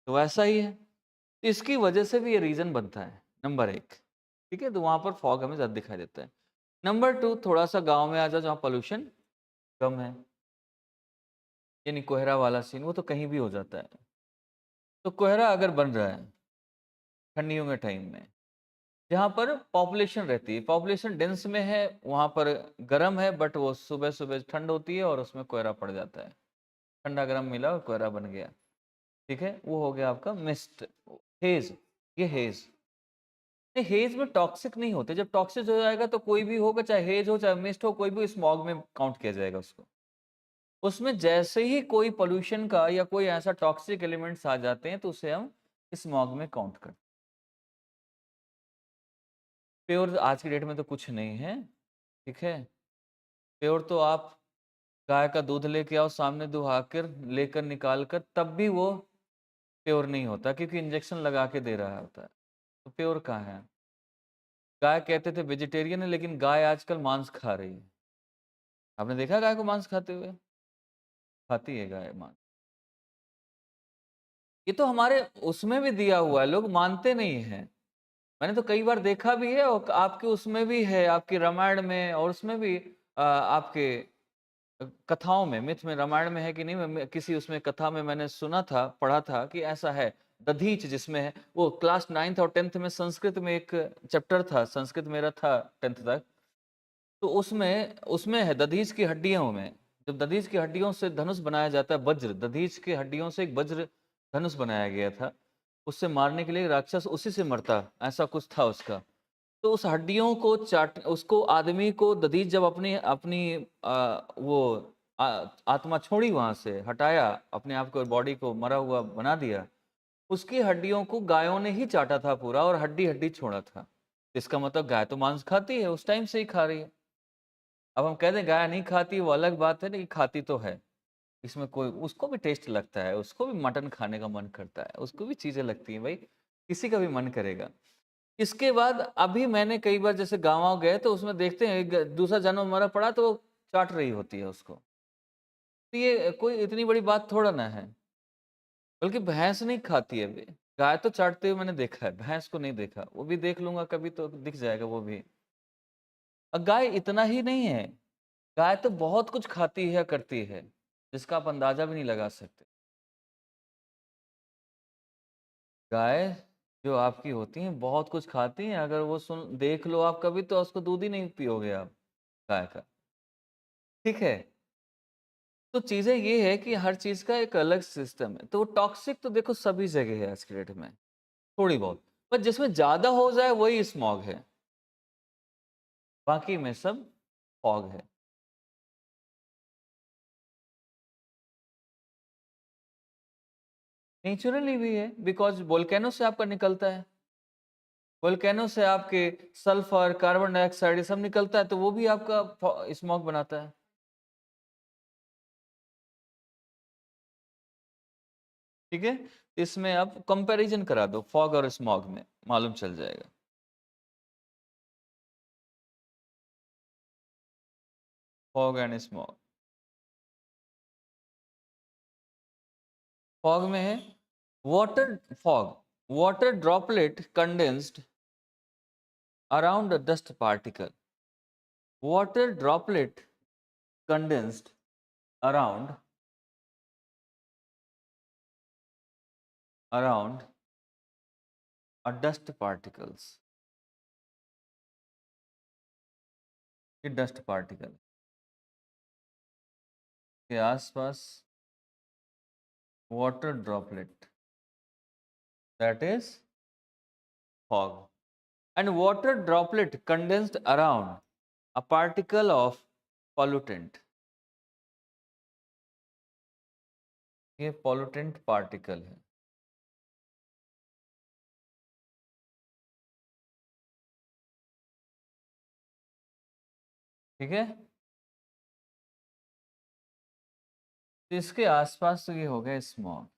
Speaker 1: तो वैसा ही है। इसकी वजह से भी ये रीज़न बनता है, नंबर 1, ठीक है? तो वहाँ पर फॉग हमें ज़्यादा दिखाई देता है। नंबर 2 थोड़ा-सा गाँव में आ जाओ जहाँ पॉल्यूशन कम है, यानी कोहरा वाला सीन, वो तो कहीं भी हो जाता है। तो कोहरा अगर बन रहा है, ठंडियों के टाइम में, जहाँ पर पॉपुलेशन रहती है, पॉपुलेशन डेंस में है, वहाँ पर गर्म है बट वो सुबह-सुबह ठंड होती है और उसमें कोहरा पड़ जाता है। ठंडा-गरम मिला और कोहरा बन गया, ठीक है? वो हो गया आपका मिस्ट, हेज़, ये हेज़। नहीं, हेज़ में टॉक्सिक नहीं होते, जब टॉक्सिक हो जाएगा तो कोई भी होगा, चाहे हेज़ हो, चाहे मिस्ट हो, कोई भी स्मॉग में काउंट किया जाएगा उसको। उसमें जैसे ही कोई पॉल्यूशन का या कोई ऐसा टॉक्सिक एलिमेंट्स आ जाते हैं, तो उसे हम स्मॉग में काउंट करते हैं। प्योर आज की डेट में तो कुछ नहीं है, ठीक है? प्योर तो आप गाय का दूध लेके आओ, सामने दुहाकर लेकर निकाल कर, तब भी वो प्योर नहीं होता क्योंकि इंजेक्शन लगा के दे रहा होता है। तो प्योर कहाँ है? गाय कहते थे वेजिटेरियन है, लेकिन गाय आजकल मांस खा रही है। आपने देखा गाय को मांस खाते हुए? खाती है गाय मांस। ये तो हमारे उसमें भी दिया हुआ है, लोग मानते नहीं हैं। मैंने तो कई बार देखा भी है और आपके उसमें भी है, आपके रामायण में और उसमें भी आपके कथाओं में, मिथ में, रामायण में है कि नहीं, मैं किसी उसमें कथा में मैंने सुना था, पढ़ा था कि ऐसा है। दधीच जिसमें है, वो क्लास 9th और 10th में संस्कृत में एक चैप्टर था, संस्कृत मेरा था 10th तक। तो उसमें उसमें है दधीच की हड्डियों में, जब दधीच की हड्डियों से धनुष बनाया जाता है, वज्र, दधीच की हड्डियों से एक वज्र धनुष बनाया गया था। उससे मारने के लिए राक्षस उसी से मरता, ऐसा कुछ था उसका। तो उस हड्डियों को चाट उसको आदमी को दधीच जब अपनी अपनी वो आत्मा छोड़ी वहाँ से, हटाया, अपने आप को बॉडी को मरा हुआ बना दिया, उसकी हड्डियों को गायों ने ही चाटा था पूरा और हड्डी-हड्डी छोड़ा था। इसका मतलब गाय तो मांस खाती है, उस टाइम से ही खा रही है। अब हम कह दें गाय नहीं खाती वो अलग बात है, लेकिन खाती तो है। इसमें कोई उसको भी टेस्ट लगता है, उसको भी मटन खाने का मन करता है, उसको भी चीज़ें लगती हैं भई, किसी का भी मन करेगा। इसके बाद अभी मैंने कई बार जैसे गाँव-वाँव गए तो उसमें देखते हैं एक दूसरा जानवर मरा पड़ा तो वो चाट रही होती है उसको। तो ये कोई इतनी बड़ी बात थोड़ा ना है। बल्कि भैंस नहीं खाती है वे, गाय तो चाटते हुए मैंने देखा है, भैंस को नहीं देखा। वो भी देख लूँगा कभी तो दिख जाएगा वो भी। गाय इतना ही नहीं है, गाय तो बहुत कुछ खाती है, करती है, जिसका आप अंदाज़ा भी नहीं लगा सकते। गाय जो आपकी होती हैं बहुत कुछ खाती हैं, अगर वो सुन देख लो आप कभी तो उसको दूध ही नहीं पियोगे आप, गाय का। ठीक है? तो चीज़ें ये है कि हर चीज़ का एक अलग सिस्टम है। तो टॉक्सिक तो देखो सभी जगह है आज की डेट में, थोड़ी बहुत। पर जिसमें ज़्यादा हो जाए वही स्मॉग है, बाकी में सब फॉग है। नेचुरली भी है, बिकॉज वोल्केनो से आपका निकलता है, वोल्केनो से आपके सल्फर, कार्बन डाइऑक्साइड ये सब निकलता है, तो वो भी आपका स्मॉग बनाता है। ठीक है, इसमें आप कंपैरिजन करा दो फॉग और स्मॉग में, मालूम चल जाएगा। Fog and smog. फॉग में है water fog, water droplet condensed around a dust particle. Water droplet condensed around a dust particles. ये डस्ट पार्टिकल के आसपास water droplet, that is fog. And water droplet condensed around a particle of pollutant. ये pollutant particle है। ठीक है, तो इसके आसपास तो ये हो गया smog.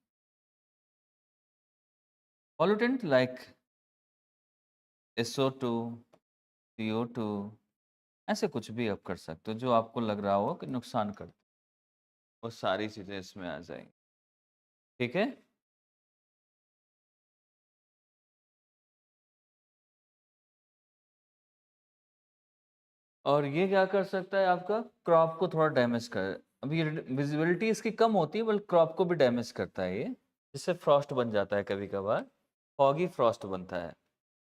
Speaker 1: Pollutant like SO2, CO2, ऐसे कुछ भी आप कर सकते हो जो आपको लग रहा हो कि नुकसान करते, वो सारी चीजें इसमें आ जाएंगी। ठीक है, और ये क्या कर सकता है, आपका क्रॉप को थोड़ा डैमेज कर, अभी विजिबिलिटी इसकी कम होती है बल्कि क्रॉप को भी डैमेज करता है ये, जिससे फ्रॉस्ट बन जाता है, कभी कभार फॉगी फ्रॉस्ट बनता है,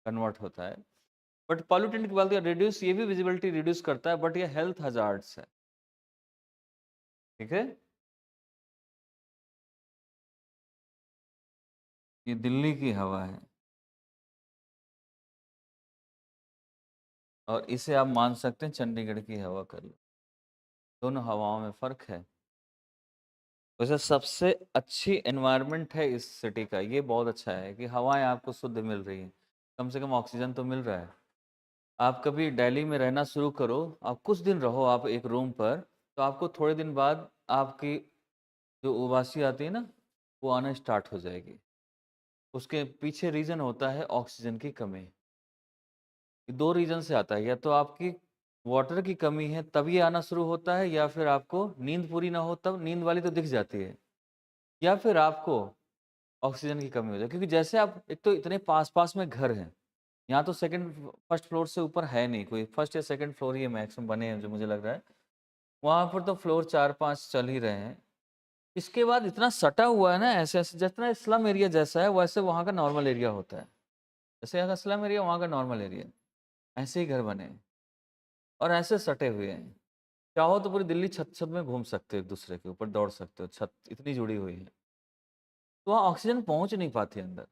Speaker 1: कन्वर्ट होता है। बट पॉल्यूटेंट की बात रिड्यूस, ये भी विजिबिलिटी रिड्यूस करता है, बट ये हेल्थ हजार्ड्स है। ठीक है, ये दिल्ली की हवा है और इसे आप मान सकते हैं चंडीगढ़ की हवा कर लो, दोनों हवाओं में फ़र्क है। वैसे सबसे अच्छी एनवायरनमेंट है इस सिटी का, ये बहुत अच्छा है कि हवाएं आपको शुद्ध मिल रही हैं, कम से कम ऑक्सीजन तो मिल रहा है। आप कभी दिल्ली में रहना शुरू करो, आप कुछ दिन रहो आप एक रूम पर, तो आपको थोड़े दिन बाद आपकी जो उबासी आती है ना, वो आना स्टार्ट हो जाएगी। उसके पीछे रीज़न होता है ऑक्सीजन की कमी। ये 2 रीज़न से आता है, या तो आपकी वाटर की कमी है तब ये आना शुरू होता है, या फिर आपको नींद पूरी ना हो तब, नींद वाली तो दिख जाती है, या फिर आपको ऑक्सीजन की कमी हो जाए। क्योंकि जैसे आप, एक तो इतने पास-पास में घर हैं, यहाँ तो सेकंड फर्स्ट फ्लोर से ऊपर है नहीं कोई, फर्स्ट या सेकंड फ्लोर ही है मैक्सिमम बने हैं जो मुझे लग रहा है। वहाँ पर तो फ्लोर 4-5 चल ही रहे हैं। इसके बाद इतना सटा हुआ है ना, ऐसे-ऐसे जितना स्लम एरिया जैसा है वैसे वहाँ का नॉर्मल एरिया होता है। जैसे यहाँ का स्लम एरिया वहाँ का नॉर्मल एरिया, ऐसे ही घर बने हैं और ऐसे सटे हुए हैं। चाहो तो पूरी दिल्ली छत-छत में घूम सकते हो, एक-दूसरे के ऊपर दौड़ सकते हो, छत इतनी जुड़ी हुई है। तो वहाँ ऑक्सीजन पहुँच नहीं पाती अंदर।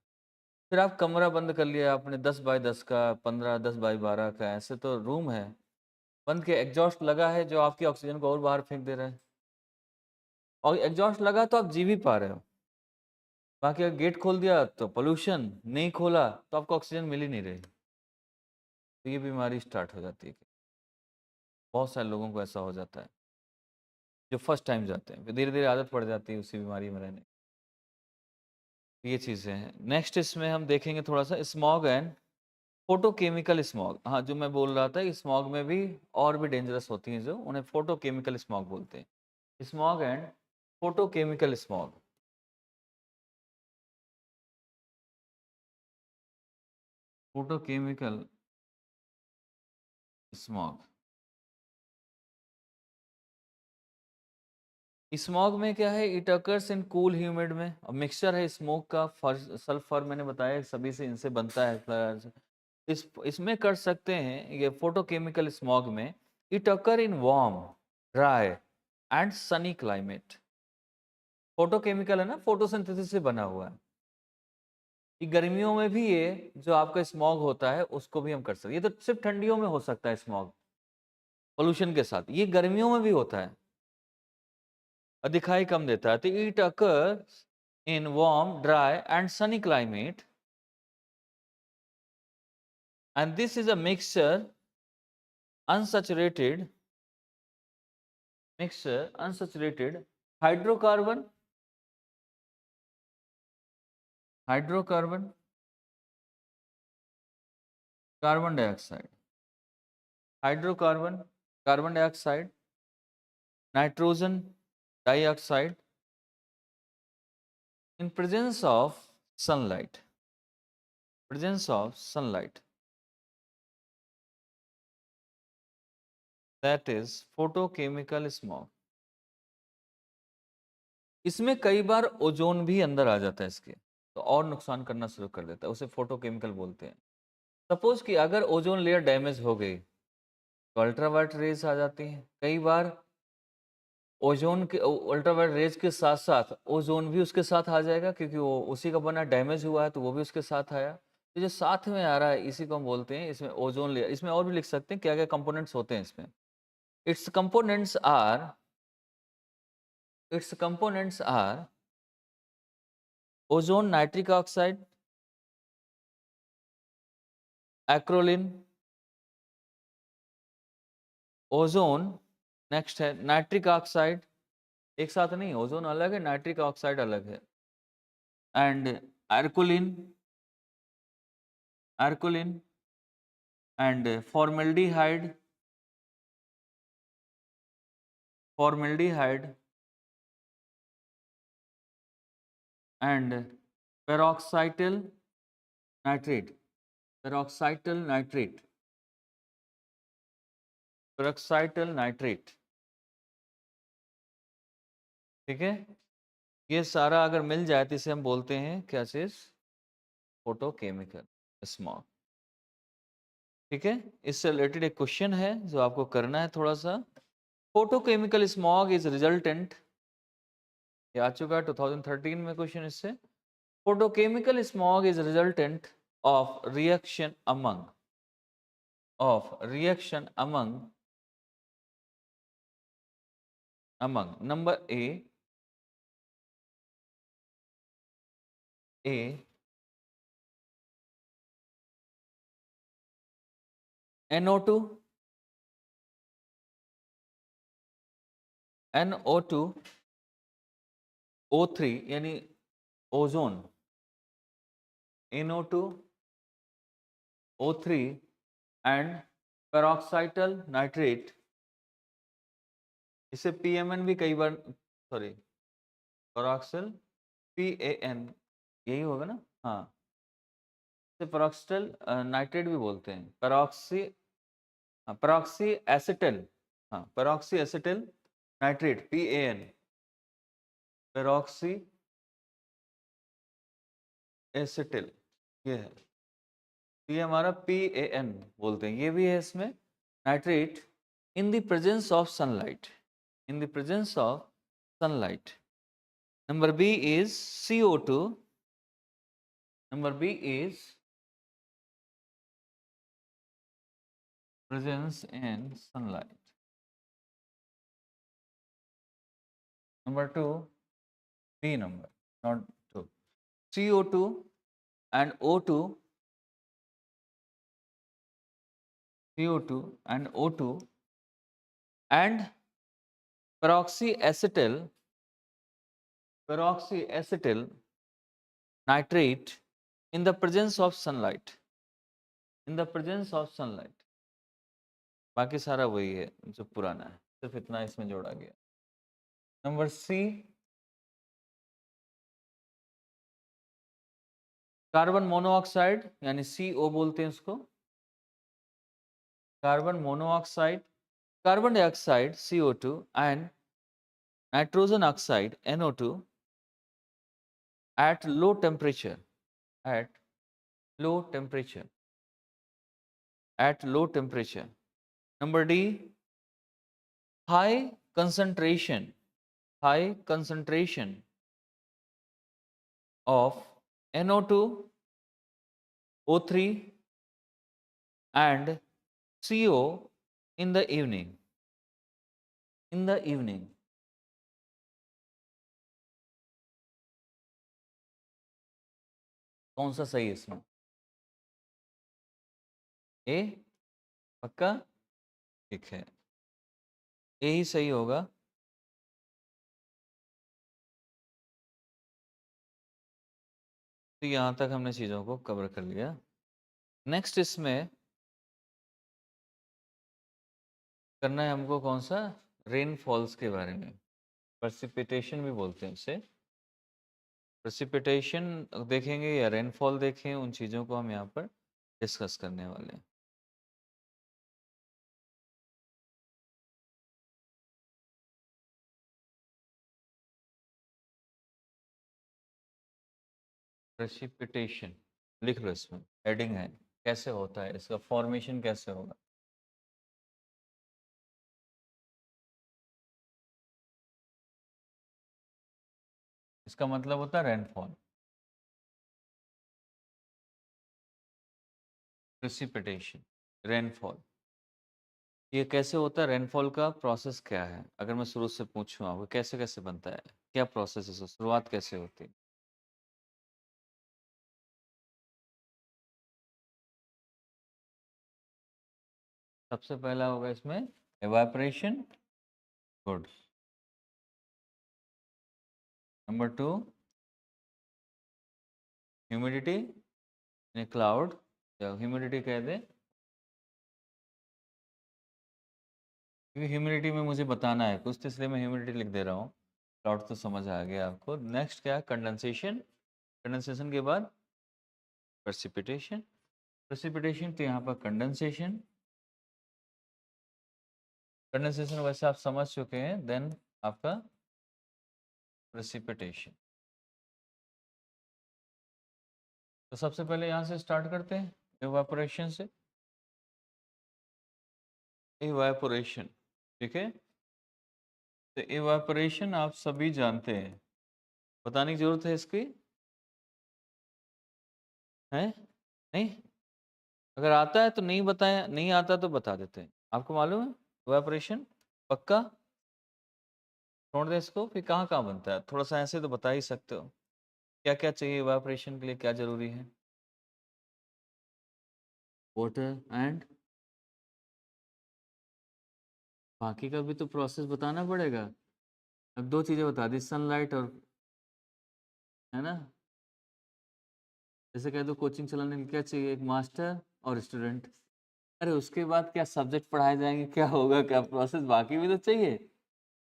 Speaker 1: फिर आप कमरा बंद कर लिया आपने 10 बाय 10 का, 15 10 बाय 12 का, ऐसे तो रूम है। बंद के एग्ज़ॉस्ट लगा है जो आपकी ऑक्सीजन को और बाहर फेंक दे रहा है। और एग्ज़ॉस्ट लगा तो आप जी भी पा रहे हो। बाकी अगर गेट खोल दिया तो पॉल्यूशन, नहीं खोला तो आपको ऑक्सीजन मिल ही नहीं रही। तो ये बीमारी स्टार्ट हो जाती है। बहुत सारे लोगों को ऐसा हो जाता है, जो फर्स्ट टाइम जाते हैं। फिर धीरे-धीरे आदत पड़ जाती है उसी बीमारी में रहने की। ये चीज़ें हैं। नेक्स्ट इसमें हम देखेंगे थोड़ा-सा स्मॉग एंड फोटोकेमिकल स्मॉग। हाँ, जो मैं बोल रहा था स्मॉग में भी और भी डेंजरस होती हैं जो, उन्हें फोटोकेमिकल स्मॉग बोलते हैं। Smog and photochemical smog. Photochemical smog. Smog में क्या है, it occurs in cool humid में, और मिक्सचर है स्मोक का, सल्फर मैंने बताया सभी से इनसे बनता है फ्लायर्स। इसमें कर सकते हैं ये फोटोकेमिकल स्मॉग में, it occur in warm, dry and sunny climate. Photochemical है ना, फोटोसिंथेसिस से बना हुआ है। ये गर्मियों में भी, ये जो आपका स्मॉग होता है उसको भी हम कर सकते हैं। ये तो सिर्फ ठंडियों में हो सकता है स्मॉग पोल्यूशन के साथ, ये गर्मियों में भी होता है और दिखाई कम देता है। तो it occurs in warm, dry and sunny climate, and this is a mixture unsaturated hydrocarbon, carbon dioxide, hydrocarbon, carbon dioxide, nitrogen dioxide in presence of sunlight. That is photochemical smog. इसमें कई बार ओजोन भी अंदर आ जाता है इसके, तो और नुकसान करना शुरू कर देता है, उसे फोटोकेमिकल बोलते हैं। सपोज कि अगर ओजोन लेयर डैमेज हो गई तो अल्ट्रावायलेट रेज आ जाती हैं। कई बार ओजोन के अल्ट्रावायलेट रेज के साथ साथ ओजोन भी उसके साथ आ जाएगा, क्योंकि वो उसी का बना डैमेज हुआ है तो वो भी उसके साथ आया। तो जो साथ में आ रहा है इसी को हम बोलते हैं इसमें ओजोन लेयर। इसमें और भी लिख सकते हैं क्या क्या कंपोनेंट्स होते हैं इसमें। It's components are ozone nitric oxide, acrolein, ozone, next है नाइट्रिक ऑक्साइड, एक साथ नहीं, ओजोन अलग है, नाइट्रिक ऑक्साइड अलग है, and acrolein and formaldehyde and peroxyacetyl nitrate ठीक है। ये सारा अगर मिल जाए तो इसे हम बोलते हैं क्या चीज, फोटोकेमिकल स्मॉग। ठीक है, इससे रिलेटेड एक क्वेश्चन है जो आपको करना है थोड़ा सा। फोटोकेमिकल स्मॉग इज रिजल्टेंट, ये आ चुका है 2013 में क्वेश्चन इससे। Photochemical smog is resultant of reaction among number A NO2 O3 यानी ozone, NO2 O3 and peroxyacetyl nitrate, इसे PMN भी कई बार, सॉरी पेरोक्सिल PAN यही होगा ना, हाँ, इसे पेरोक्सिल नाइट्रेट भी बोलते हैं, पेरोक्सी एसिटिल, हाँ peroxy acetyl nitrate PAN, peroxy acetyl ये है, ये हमारा PAN बोलते हैं, ये भी है इसमें nitrate in the presence of sunlight. Number B is CO2. Number B is presence in sunlight. Number 2, B number, not 2. CO2 and O2 and peroxyacetyl nitrate in the presence of sunlight. बाकी सारा वही है जो पुराना है, सिर्फ इतना इसमें जोड़ा गया। नंबर सी, कार्बन मोनोऑक्साइड यानी CO बोलते हैं उसको, carbon monoxide, carbon dioxide CO2 and nitrogen oxide NO2 at low temperature, Number D, high concentration of NO2, O3 and CO in the evening. कौन सा सही है इसमें? ए पक्का? ठीक है, ए ही सही होगा। तो यहाँ तक हमने चीज़ों को कवर कर लिया। नेक्स्ट इसमें करना है हमको कौन सा? रेनफॉल्स के बारे में, प्रेसिपिटेशन भी बोलते हैं उसे। प्रेसिपिटेशन देखेंगे या रेनफॉल देखें, उन चीज़ों को हम यहाँ पर डिस्कस करने वाले हैं। प्रेसिपिटेशन लिख लो, इसमें हेडिंग है, कैसे होता है, इसका फॉर्मेशन कैसे होगा। इसका मतलब होता है रेनफॉल। प्रेसिपिटेशन, रेनफॉल, ये कैसे होता है? रेनफॉल का प्रोसेस क्या है? अगर मैं शुरू से पूछूं आपको, कैसे कैसे बनता है, क्या प्रोसेस है, शुरुआत कैसे होती है? सबसे पहला होगा इसमें evaporation. Good. Number two, humidity in cloud, या ह्यूमिडिटी कह दे, क्योंकि ह्यूमिडिटी में मुझे बताना है कुछ, तो इसलिए मैं ह्यूमिडिटी लिख दे रहा हूँ। क्लाउड तो समझ आ गया आपको। नेक्स्ट क्या है? कंडेंसेशन। कंडेंसेशन के बाद प्रेसिपिटेशन। प्रेसिपिटेशन तो यहाँ पर कंडेंसेशन। कंडेंसेशन वैसे आप समझ चुके हैं। देन आपका प्रेसिपिटेशन। तो सबसे पहले यहाँ से स्टार्ट करते हैं, इवापोरेशन से। इवापोरेशन, ठीक है। तो इवापोरेशन आप सभी जानते हैं, बताने की जरूरत है इसकी? है नहीं? अगर आता है तो नहीं बताया, नहीं आता तो बता देते हैं। आपको मालूम है इवापोरेशन? पक्का? छोड़ दे इसको, फिर कहाँ कहाँ बनता है? थोड़ा सा ऐसे तो बता ही सकते हो। क्या क्या चाहिए इवापोरेशन के लिए, क्या जरूरी है? वाटर एंड बाकी का भी तो प्रोसेस बताना पड़ेगा। अब दो चीजें बता दी, सनलाइट और, है ना। जैसे कह दो कोचिंग चलाने के लिए क्या चाहिए? एक मास्टर और स्टूडेंट। अरे उसके बाद क्या सब्जेक्ट पढ़ाए जाएंगे, क्या होगा, क्या प्रोसेस बाकी भी तो चाहिए।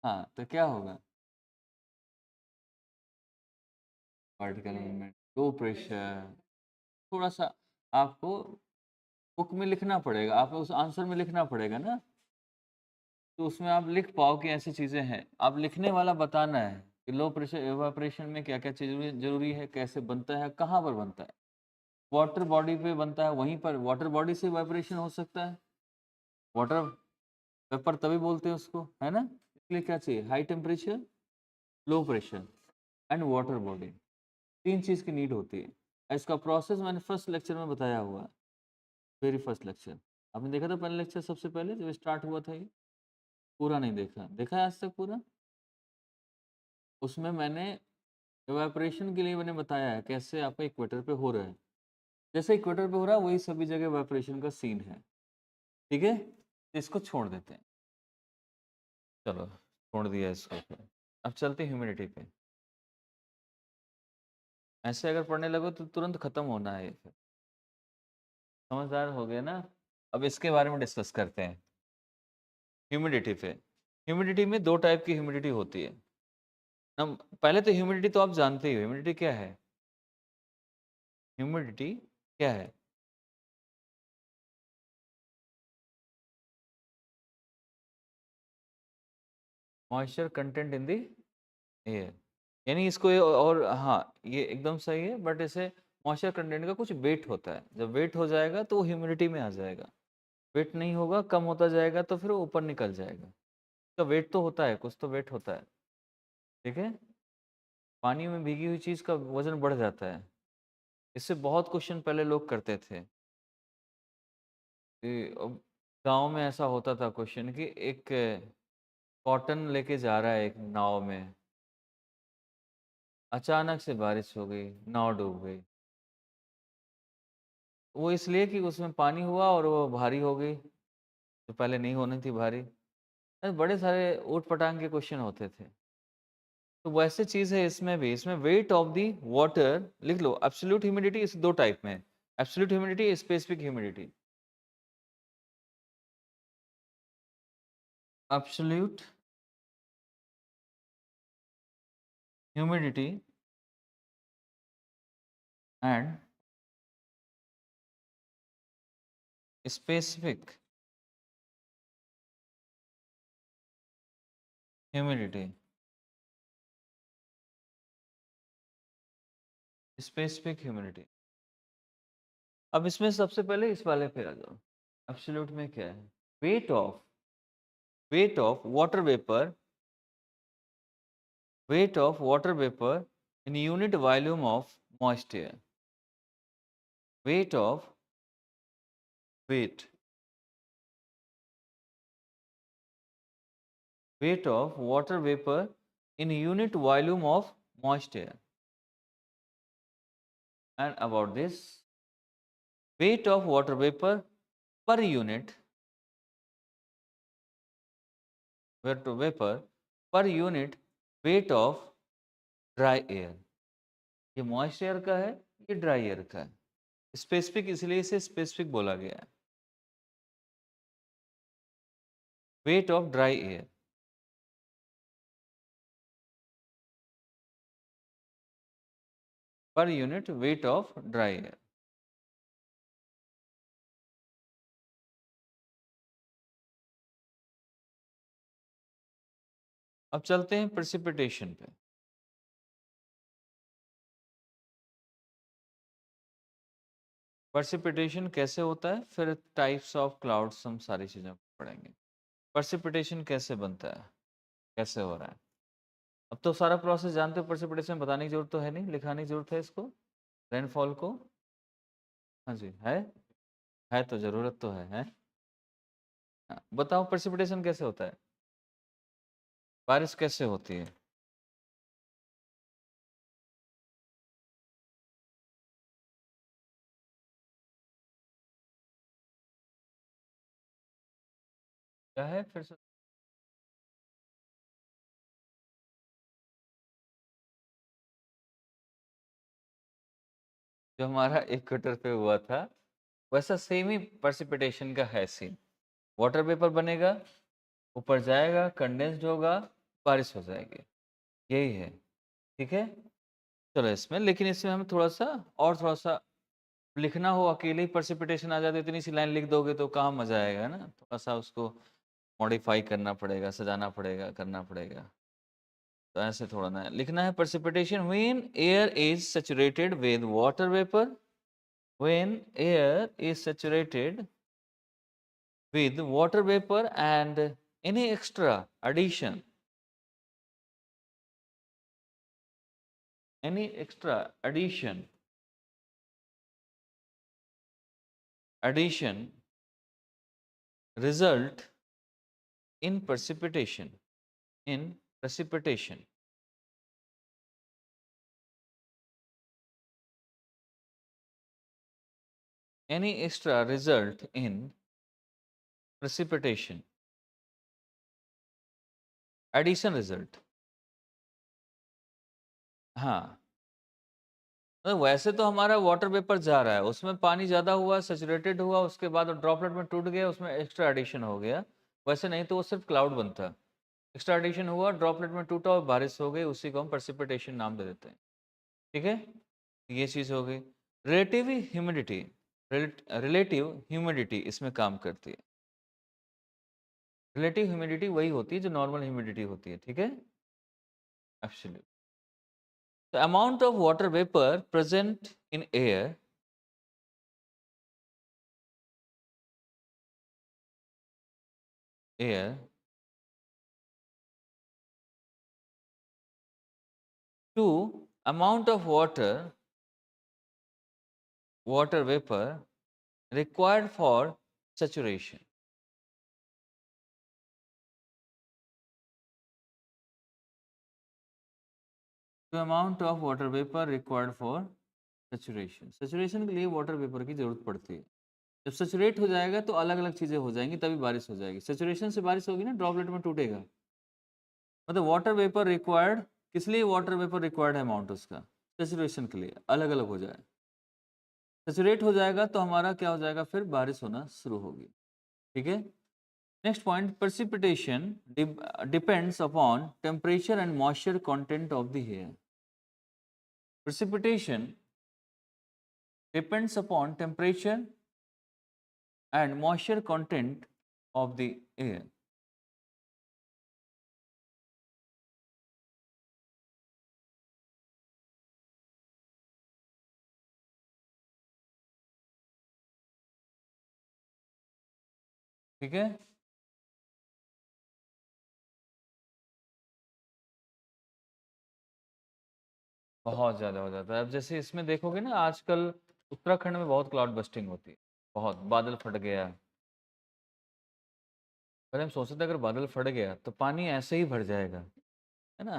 Speaker 1: हाँ, तो क्या होगा? Vertical movement, low pressure. थोड़ा सा आपको बुक में लिखना पड़ेगा, आप उस आंसर में लिखना पड़ेगा ना, तो उसमें आप लिख पाओ कि ऐसी चीज़ें हैं। आप लिखने वाला बताना है कि लो प्रेशर एवापोरेशन में क्या क्या चीज़ जरूरी है, कैसे बनता है, कहाँ पर बनता है। वाटर बॉडी पे बनता है, वहीं पर वाटर बॉडी से एवापोरेशन हो सकता है। वाटर वेपर तभी बोलते हैं उसको, है ना। इसलिए क्या चाहिए? High temperature, low pressure and water body. तीन चीज़ की नीड होती है। इसका प्रोसेस मैंने फर्स्ट लेक्चर में बताया हुआ है, वेरी फर्स्ट लेक्चर। आपने देखा था पहले लेक्चर, सबसे पहले जब स्टार्ट हुआ था ये? पूरा नहीं देखा? देखा है आज तक पूरा? उसमें मैंने इवेपोरेशन के लिए मैंने बताया है कैसे आपका इक्वेटर पे हो रहा है। जैसे इक्वेटर पे हो रहा है वही सभी जगह इवेपोरेशन का सीन है, ठीक है। इसको छोड़ देते हैं, चलो छोड़ दिया इसको फिर। अब चलते हैं ह्यूमिडिटी पे। ऐसे अगर पढ़ने लगो तो तुरंत खत्म होना है ये फिर। समझदार हो गए ना? अब इसके बारे में डिस्कस करते हैं, ह्यूमिडिटी पे। ह्यूमिडिटी में दो टाइप की ह्यूमिडिटी होती है। हम पहले तो ह्यूमिडिटी तो आप जानते ही हो, ह्यूमिडिटी क्या है? ह्यूमिडिटी क्या है? Moisture content in the air, यानी इसको और हाँ, ये एकदम सही है, बट इसे मॉइस्चर कंटेंट का कुछ वेट होता है। जब वेट हो जाएगा तो वो ह्यूमिडिटी में आ जाएगा। वेट नहीं होगा, कम होता जाएगा तो फिर वो ऊपर निकल जाएगा। तो वेट तो होता है, कुछ तो वेट होता है, ठीक है। पानी में भीगी हुई चीज़ का वजन बढ़ जाता है। इससे बहुत क्वेश्चन पहले लोग करते थे कि गांव में ऐसा होता था क्वेश्चन कि एक कॉटन लेके जा रहा है एक नाव में, अचानक से बारिश हो गई, नाव डूब गई। वो इसलिए कि उसमें पानी हुआ और वो भारी हो गई, जो पहले नहीं होनी थी भारी। बड़े सारे ऊट-पटांग के क्वेश्चन होते थे। तो वैसे चीज़ है इसमें भी, इसमें वेट ऑफ द वाटर लिख लो। एब्सोल्यूट ह्यूमिडिटी इस 2 टाइप में है, absolute humidity, specific humidity. Absolute humidity and specific humidity. Specific humidity. अब इसमें सबसे पहले इस वाले पे आ जाओ। एब्सोल्यूट में क्या है? Weight of water vapour, weight of water vapor in unit volume of moist air. Weight of weight weight of water vapor in unit volume of moist air. And about this, weight of water vapor per unit water vapor per unit weight of dry air. ये moist air का है, ये dry air का है। Specific इसलिए इसे specific बोला गया है। Weight of dry air, per unit weight of dry air. अब चलते हैं प्रेसिपिटेशन पे। प्रेसिपिटेशन कैसे होता है, फिर टाइप्स ऑफ क्लाउड्स, हम सारी चीज़ें पढ़ेंगे। प्रेसिपिटेशन कैसे बनता है, कैसे हो रहा है। अब तो सारा प्रोसेस जानते हो, प्रेसिपिटेशन बताने की जरूरत तो है नहीं, लिखाने की जरूरत है इसको, रेनफॉल को। हाँ जी, है तो ज़रूरत तो है। हाँ, बताओ प्रेसिपिटेशन कैसे होता है, बारिश कैसे होती है। क्या है फिर से? जो हमारा इक्वेटर पे हुआ था, वैसा सेम ही प्रेसिपिटेशन का है सीन। वाटर वेपर बनेगा, ऊपर जाएगा, कंडेंस्ड होगा, बारिश हो जाएगी, यही है। ठीक है, चलो इसमें, लेकिन इसमें हमें थोड़ा सा लिखना हो, अकेले ही प्रेसिपिटेशन आ जाते, इतनी सी लाइन लिख दोगे तो कहाँ मजा आएगा ना, थोड़ा सा उसको मॉडिफाई करना पड़ेगा, सजाना पड़ेगा, करना पड़ेगा। तो ऐसे थोड़ा ना लिखना है। Precipitation when air is saturated with water vapour, when air is saturated with water vapor and any extra addition result in precipitation. Any extra result in precipitation. Addition result. हाँ, तो वैसे तो हमारा वाटर वेपर जा रहा है, उसमें पानी ज़्यादा हुआ, सैचुरेटेड हुआ, उसके बाद ड्रॉपलेट में टूट गया, उसमें एक्स्ट्रा एडिशन हो गया। वैसे नहीं तो वो सिर्फ क्लाउड बनता। एक्स्ट्रा एडिशन हुआ, ड्रॉपलेट में टूटा और बारिश हो गई, उसी को हम प्रेसिपिटेशन नाम दे देते हैं। ठीक है, ये चीज़ हो गई। रिलेटिव ह्यूमिडिटी, रिलेटिव ह्यूमिडिटी इसमें काम करती है। रिलेटिव ह्यूमिडिटी वही होती है जो नॉर्मल ह्यूमिडिटी होती है। ठीक है, absolute. The amount of water vapor present in air to amount of water vapor required for saturation. To amount of water vapor required for saturation के लिए वाटर वेपर की जरूरत पड़ती है। जब सैचुरेट हो जाएगा तो अलग अलग चीजें हो जाएंगी, तभी बारिश हो जाएगी। सैचुरेशन से बारिश होगी ना, ड्रॉपलेट में टूटेगा। मतलब वाटर वेपर रिक्वायर्ड, किस लिए वाटर वेपर रिक्वायर्ड है अमाउंट उसका? सैचुरेशन के लिए, अलग अलग हो जाए। सैचुरेट हो जाएगा तो हमारा क्या हो जाएगा, फिर बारिश होना शुरू होगी। ठीक है। Next point, precipitation depends upon temperature and moisture content of the air. Precipitation depends upon temperature and moisture content of the air. ठीक है। बहुत ज़्यादा हो जाता है। अब जैसे इसमें देखोगे ना, आजकल उत्तराखंड में बहुत क्लाउड बस्टिंग होती है, बहुत बादल फट गया। पहले हम सोचते थे अगर बादल फट गया तो पानी ऐसे ही भर जाएगा, है ना।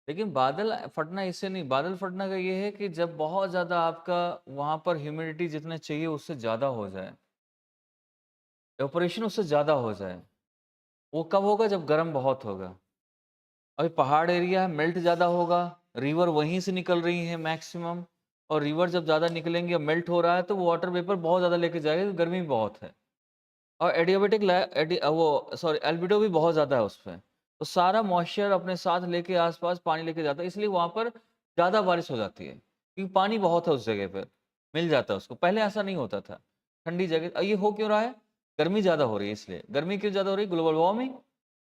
Speaker 1: लेकिन बादल फटना इससे नहीं, बादल फटना का ये है कि जब बहुत ज़्यादा आपका वहाँ पर ह्यूमिडिटी जितने चाहिए उससे ज़्यादा हो जाए, एवपोरेशन उससे ज़्यादा हो जाए। वो कब होगा? जब गर्म बहुत होगा। अभी पहाड़ एरिया है, मेल्ट ज़्यादा होगा, रिवर वहीं से निकल रही है मैक्सिमम, और रिवर जब ज़्यादा निकलेंगे, मेल्ट हो रहा है तो वो वाटर वेपर बहुत ज़्यादा लेके जाएगा, क्योंकि गर्मी बहुत है। और एडियाबेटिक वो सॉरी एल्बिडो भी बहुत ज़्यादा है उस पे, तो सारा मॉइस्चर अपने साथ लेके आसपास पानी लेके जाता है, इसलिए वहाँ पर ज़्यादा बारिश हो जाती है, क्योंकि पानी बहुत है उस जगह पर, मिल जाता है उसको। पहले ऐसा नहीं होता था, ठंडी जगह। ये हो क्यों रहा है? गर्मी ज़्यादा हो रही है इसलिए। गर्मी क्यों ज़्यादा हो रही है? Global warming.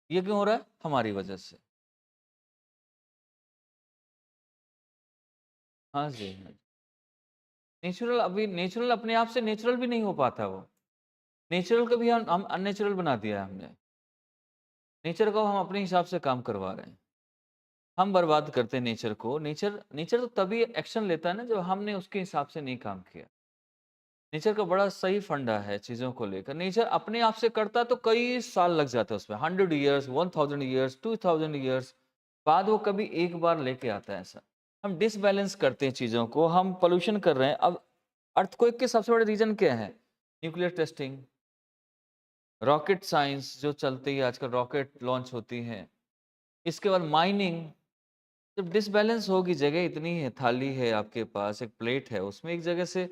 Speaker 1: ये क्यों हो रहा है? हमारी वजह से। हाँ जी, हाँ जी। नेचुरल, अभी नेचुरल अपने आप से नेचुरल भी नहीं हो पाता वो। नेचुरल को भी हम अननेचुरल बना दिया है हमने। नेचर को हम अपने हिसाब से काम करवा रहे हैं। हम बर्बाद करते हैं नेचर को। नेचर नेचर तो तभी एक्शन लेता है ना, जब हमने उसके हिसाब से नहीं काम किया। नेचर का बड़ा सही फंडा है चीज़ों को लेकर। नेचर अपने आप से करता तो कई साल लग जाते हैं उसमें, 100 ईयर्स, 1000 ईयर्स, 2000 ईयर्स बाद वो कभी एक बार लेके आता है ऐसा। हम डिसबैलेंस करते हैं चीज़ों को, हम पोल्यूशन कर रहे हैं। अब अर्थक्वेक के सबसे बड़े रीजन क्या है? न्यूक्लियर टेस्टिंग, रॉकेट साइंस जो चलती है आजकल, रॉकेट लॉन्च होती हैं। इसके बाद माइनिंग। जब डिसबैलेंस होगी, जगह इतनी है, थाली है आपके पास, एक प्लेट है, उसमें एक जगह से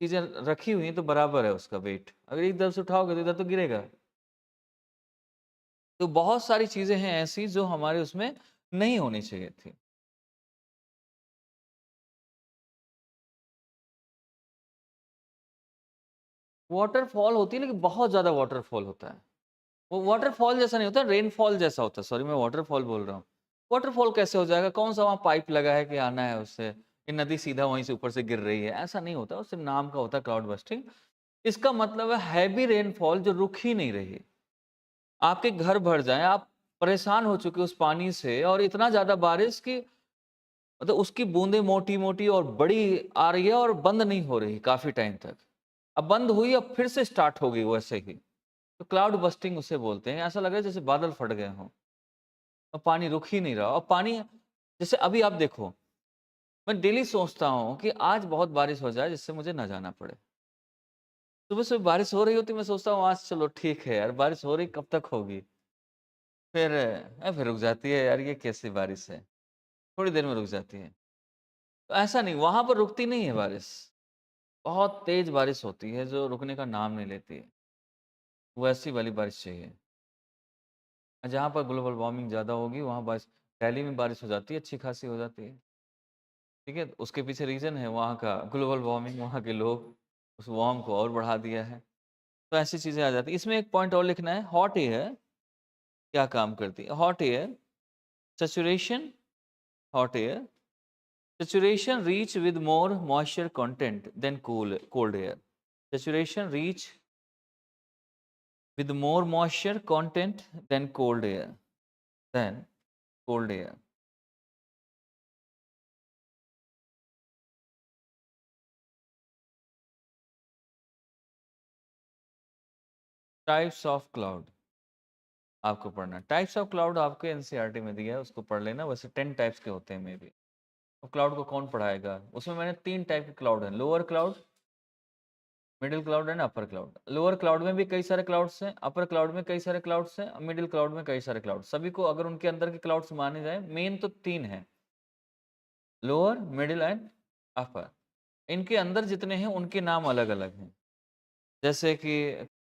Speaker 1: चीज़ें रखी हुई हैं तो बराबर है उसका वेट। अगर एक तरफ से उठाओगे तो इधर तो गिरेगा। तो बहुत सारी चीज़ें हैं ऐसी जो हमारे उसमें नहीं होनी चाहिए थी। वाटरफॉल होती है, लेकिन बहुत ज़्यादा वाटरफॉल होता है। वो वाटरफॉल जैसा नहीं होता, रेनफॉल जैसा होता है। सॉरी, मैं वाटरफॉल बोल रहा हूँ। वाटरफॉल कैसे हो जाएगा? कौन सा वहाँ पाइप लगा है कि आना है उससे? ये नदी सीधा वहीं से ऊपर से गिर रही है? ऐसा नहीं होता। उससे नाम का होता है क्लाउड बस्टिंग। इसका मतलब है हैवी रेनफॉल जो रुक ही नहीं रही। आपके घर भर जाएँ, आप परेशान हो चुके उस पानी से, और इतना ज़्यादा बारिश कि मतलब उसकी बूँदें मोटी-मोटी और बड़ी आ रही है और बंद नहीं हो रही काफ़ी टाइम तक। अब बंद हुई, अब फिर से स्टार्ट हो गई वैसे ही। तो क्लाउड बस्टिंग उसे बोलते हैं। ऐसा लग रहा है जैसे बादल फट गए हों और पानी रुक ही नहीं रहा। और पानी, जैसे अभी आप देखो, मैं डेली सोचता हूँ कि आज बहुत बारिश हो जाए जिससे मुझे ना जाना पड़े। सुबह-सुबह बारिश हो रही होती है, मैं सोचता हूँ आज चलो ठीक है यार, बारिश हो रही कब तक होगी? फिर रुक जाती है। यार ये कैसी बारिश है? थोड़ी देर में रुक जाती है। तो ऐसा नहीं, वहाँ पर रुकती नहीं है बारिश। बहुत तेज़ बारिश होती है जो रुकने का नाम नहीं लेती है। वैसी वाली बारिश चाहिए। जहाँ पर ग्लोबल वार्मिंग ज़्यादा होगी वहाँ बारिश, दिल्ली में बारिश हो जाती है, अच्छी खासी हो जाती है। ठीक है? उसके पीछे रीज़न है वहाँ का ग्लोबल वार्मिंग, वहाँ के लोग उस वार्म को और बढ़ा दिया है। तो ऐसी चीज़ें आ जाती हैं। इसमें एक पॉइंट और लिखना है, हॉट एयर क्या काम करती है? Hot air saturation, hot air saturation reach with more moisture content than cold air. Saturation reach with more moisture content than cold air. Than cold air. Types of cloud आपको पढ़ना। Types of cloud आपके NCERT में दिया है, उसको पढ़ लेना। वैसे 10 टाइप्स के होते हैं मे बी। तो क्लाउड को कौन पढ़ाएगा? उसमें मैंने 3 टाइप के क्लाउड हैं, lower cloud, middle cloud and upper cloud. Lower cloud में भी कई सारे क्लाउड्स हैं, अपर क्लाउड में कई सारे क्लाउड्स हैं, मिडिल क्लाउड में कई सारे क्लाउड्स। सभी को अगर उनके अंदर के क्लाउड्स माने जाएँ, मेन तो 3 हैं, लोअर, मिडिल एंड अपर। इनके अंदर जितने हैं उनके नाम अलग-अलग हैं। जैसे कि